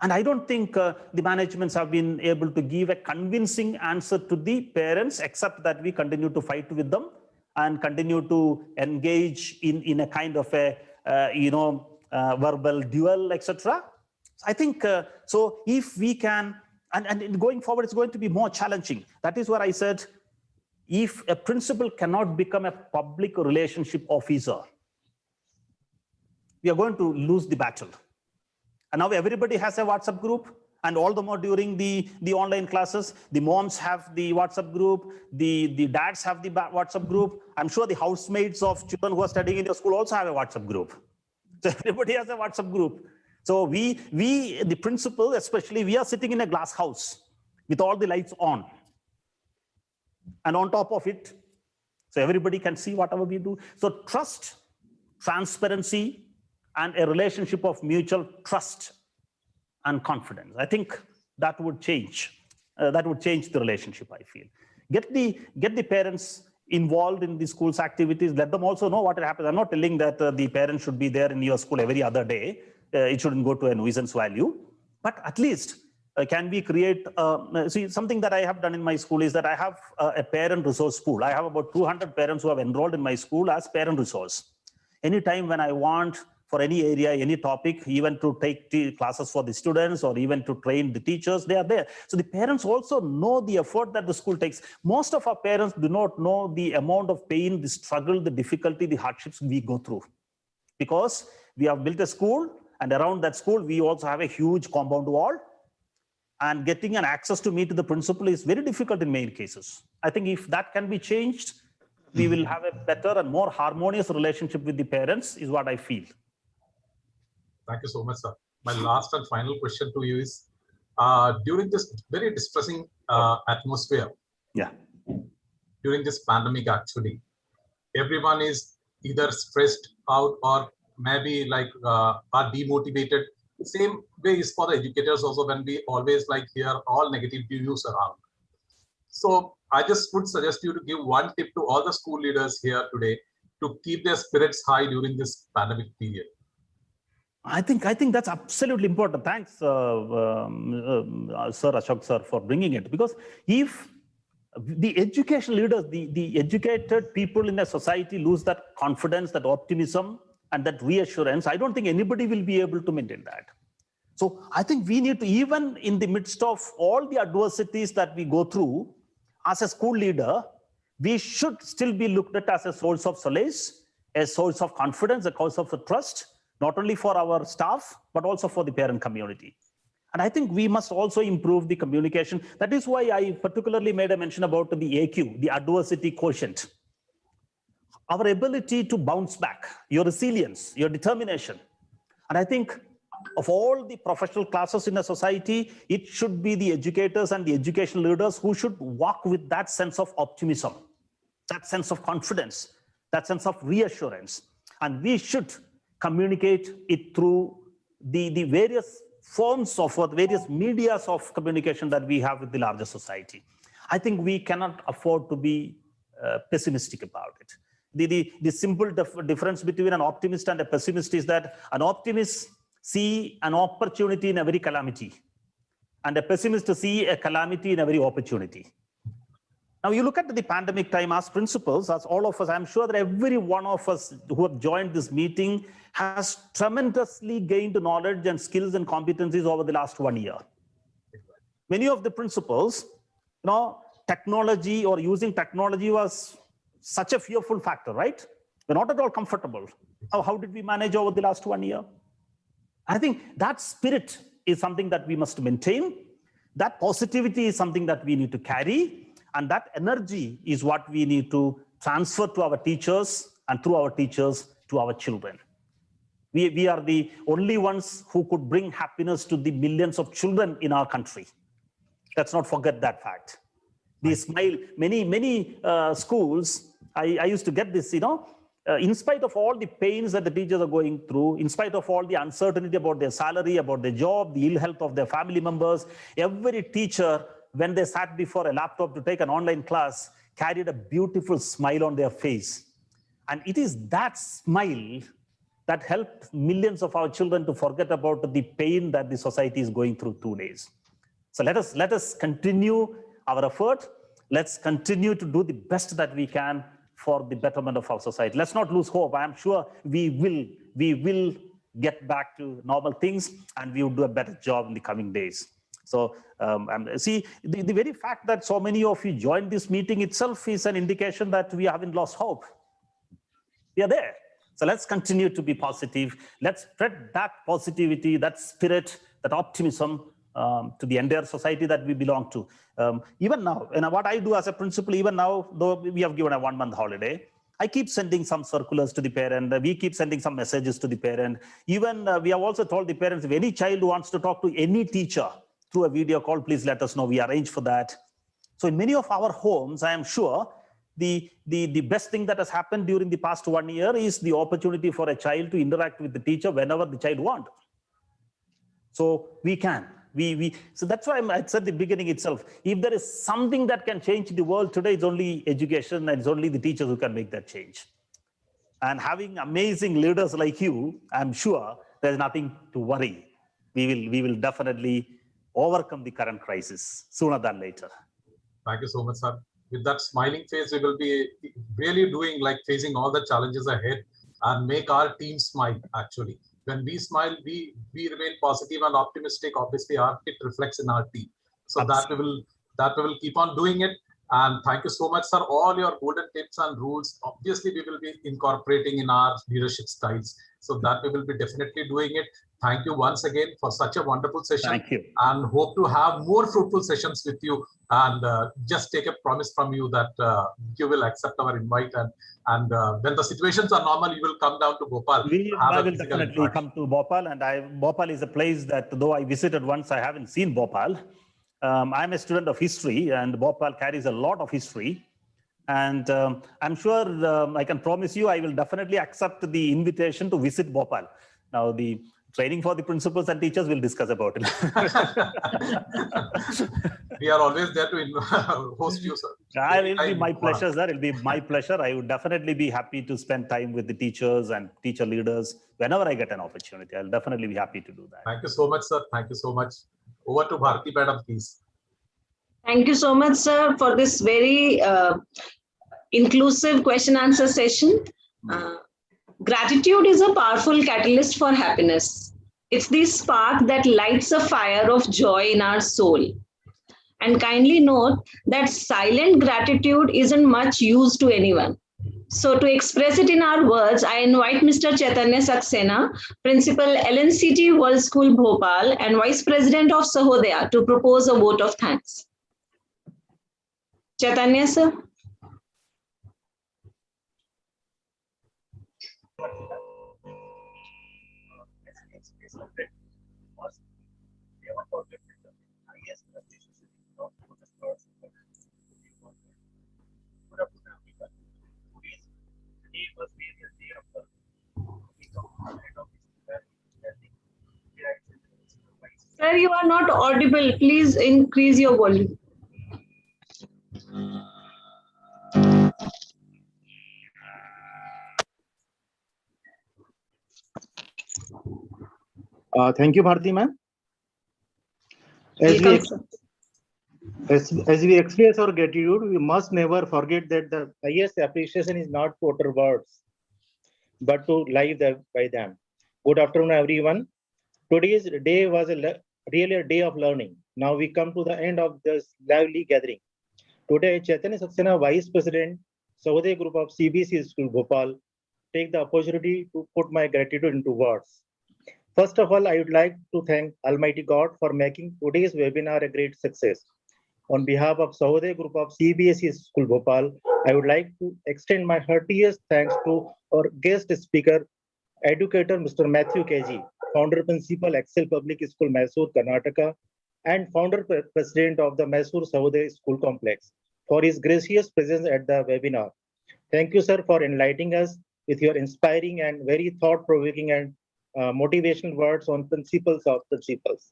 And I don't think the managements have been able to give a convincing answer to the parents, except that we continue to fight with them and continue to engage in a kind of a, verbal duel, etc. I think, so if we can, and going forward, it's going to be more challenging. That is where I said, if a principal cannot become a public relationship officer, we are going to lose the battle. And now everybody has a WhatsApp group, and all the more during the online classes, the moms have the WhatsApp group, the dads have the WhatsApp group. I'm sure the housemates of children who are studying in your school also have a WhatsApp group. So everybody has a WhatsApp group. So we, the principal especially, we are sitting in a glass house with all the lights on. And on top of it, so everybody can see whatever we do. So trust, transparency, and a relationship of mutual trust and confidence. I think that would change that would change the relationship, I feel. Get the parents involved in the school's activities. Let them also know what happens. I'm not telling that the parents should be there in your school every other day. It shouldn't go to a nuisance value. But at least can we create, see, something that I have done in my school is that I have a parent resource pool. I have about 200 parents who have enrolled in my school as parent resource. Anytime when I want for any area, any topic, even to take classes for the students or even to train the teachers, they are there. So the parents also know the effort that the school takes. Most of our parents do not know the amount of pain, the struggle, the difficulty, the hardships we go through. Because we have built a school, and around that school, we also have a huge compound wall. And getting an access to meet the principal is very difficult in many cases. I think if that can be changed, we will have a better and more harmonious relationship with the parents, is what I feel. Thank you so much, sir. My last and final question to you is, during this very distressing atmosphere, during this pandemic, actually, everyone is either stressed out or maybe like are demotivated. Same way is for the educators also, when we always like hear all negative views around. So I just would suggest you to give one tip to all the school leaders here today to keep their spirits high during this pandemic period. I think that's absolutely important. Thanks, Sir Ashok sir, for bringing it. Because if the education leaders, the educated people in a society lose that confidence, that optimism, and that reassurance, I don't think anybody will be able to maintain that. So I think we need to, even in the midst of all the adversities that we go through, as a school leader, we should still be looked at as a source of solace, a source of confidence, a source of trust, not only for our staff, but also for the parent community. And I think we must also improve the communication. That is why I particularly made a mention about the AQ, the adversity quotient. Our ability to bounce back, your resilience, your determination. And I think of all the professional classes in a society, it should be the educators and the education leaders who should walk with that sense of optimism, that sense of confidence, that sense of reassurance. And we should communicate it through the various forms of, or the various medias of communication that we have with the larger society. I think we cannot afford to be pessimistic about it. The simple difference between an optimist and a pessimist is that an optimist see an opportunity in every calamity, and a pessimist see a calamity in every opportunity. Now, you look at the pandemic time as principals, as all of us, I'm sure that every one of us who have joined this meeting has tremendously gained knowledge and skills and competencies over the last 1 year. Many of the principals, technology or using technology was such a fearful factor, right? We're not at all comfortable. How did we manage over the last 1 year? I think that spirit is something that we must maintain. That positivity is something that we need to carry. And that energy is what we need to transfer to our teachers, and through our teachers to our children. We are the only ones who could bring happiness to the millions of children in our country. Let's not forget that fact. The smile, many schools, I used to get this, in spite of all the pains that the teachers are going through, in spite of all the uncertainty about their salary, about their job, the ill health of their family members, every teacher, when they sat before a laptop to take an online class, carried a beautiful smile on their face. And it is that smile that helped millions of our children to forget about the pain that the society is going through 2 days. So let us continue our effort. Let's continue to do the best that we can for the betterment of our society. Let's not lose hope. I'm sure we will get back to normal things, and we will do a better job in the coming days. So see, the very fact that so many of you joined this meeting itself is an indication that we haven't lost hope. We are there. So let's continue to be positive. Let's spread that positivity, that spirit, that optimism to the entire society that we belong to. Even now, and what I do as a principal, even now, though we have given a 1 month holiday, I keep sending some circulars to the parent. We keep sending some messages to the parent. Even we have also told the parents, if any child wants to talk to any teacher through a video call, please let us know. We arrange for that. So in many of our homes, I am sure the best thing that has happened during the past 1 year is the opportunity for a child to interact with the teacher whenever the child wants. So we can. So that's why I said at the beginning itself, if there is something that can change the world today, it's only education, and it's only the teachers who can make that change. And having amazing leaders like you, I'm sure there's nothing to worry. We will definitely overcome the current crisis sooner than later. Thank you so much, sir. With that smiling face, we will be really doing like facing all the challenges ahead and make our team smile. Actually, when we smile, we remain positive and optimistic. Obviously, it reflects in our team. So Absolutely. that we will keep on doing it. And thank you so much, sir. All your golden tips and rules, obviously, we will be incorporating in our leadership styles. So that we will be definitely doing it. Thank you once again for such a wonderful session. Thank you. And hope to have more fruitful sessions with you. And just take a promise from you that you will accept our invite. And when the situations are normal, you will come down to Bhopal. I will definitely come to Bhopal. And Bhopal is a place that, though I visited once, I haven't seen Bhopal. I'm a student of history, and Bhopal carries a lot of history. And I'm sure I can promise you, I will definitely accept the invitation to visit Bhopal. Now, the training for the principals and teachers, we'll discuss about it. We are always there to host you, sir. It will be my pleasure, sir. It will be my pleasure. I would definitely be happy to spend time with the teachers and teacher leaders whenever I get an opportunity. I'll definitely be happy to do that. Thank you so much, sir. Thank you so much. Over to Bharti Madam, please. Thank you so much, sir, for this very inclusive question-answer session. Gratitude is a powerful catalyst for happiness. It's the spark that lights a fire of joy in our soul. And kindly note that silent gratitude isn't much use to anyone. So to express it in our words, I invite Mr. Chaitanya Saxena, Principal LNCT World School Bhopal and Vice President of Sahodaya, to propose a vote of thanks. Chaitanya, sir. Sir, you are not audible. Please increase your volume. Thank you, Bharti ma'am. As we express our gratitude, we must never forget that the highest appreciation is not to utter words, but to live by them. Good afternoon, everyone. Today's day was really a day of learning. Now we come to the end of this lively gathering. Today, Chaitanya Saxena, Vice President, Sahodaya Group of CBSE School Bhopal, take the opportunity to put my gratitude into words. First of all, I would like to thank Almighty God for making today's webinar a great success. On behalf of Sahodaya Group of CBSE School Bhopal, I would like to extend my heartiest thanks to our guest speaker, educator Mr. Mathew K.G., Founder Principal, Excel Public School, Mysore, Karnataka, and Founder President of the Mysore Sahodaya School Complex, for his gracious presence at the webinar. Thank you, sir, for enlightening us with your inspiring and very thought-provoking and motivational words on principles of principles.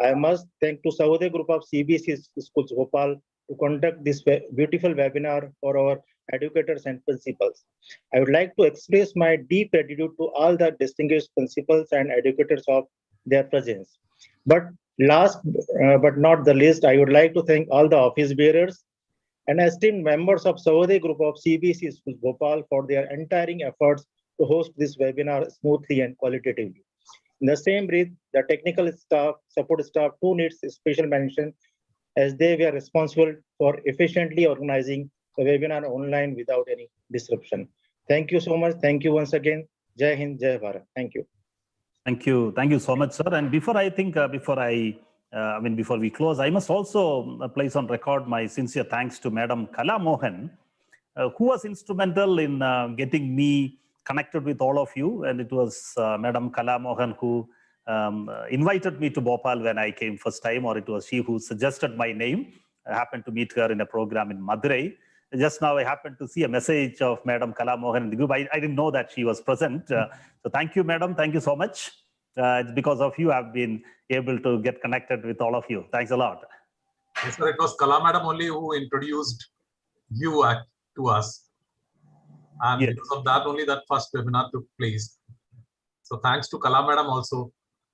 I must thank to Sahodaya Group of CBSE Schools Bhopal to conduct this beautiful webinar for our educators and principals. I would like to express my deep gratitude to all the distinguished principals and educators of their presence. But last but not the least, I would like to thank all the office bearers and esteemed members of Sahodaya Group of CBSE Schools Bhopal for their untiring efforts to host this webinar smoothly and qualitatively. In the same breath, the technical staff, support staff too needs special mention, as they were responsible for efficiently organizing the webinar online without any disruption. Thank you so much. Thank you once again. Jai Hind, Jai Bharat. Thank you. Thank you. Thank you so much, sir. And before we close, I must also place on record my sincere thanks to Madam Kala Mohan, who was instrumental in getting me connected with all of you. And it was Madam Kala Mohan who invited me to Bhopal when I came first time, or it was she who suggested my name. I happened to meet her in a program in Madurai. Just now I happened to see a message of Madam Kala Mohan in the group. I didn't know that she was present. So thank you, Madam. Thank you so much. It's because of you I've been able to get connected with all of you. Thanks a lot. Yes, sir, it was Kala Madam only who introduced you to us. And Yes. because of that only that first webinar took place. So thanks to Kala Madam also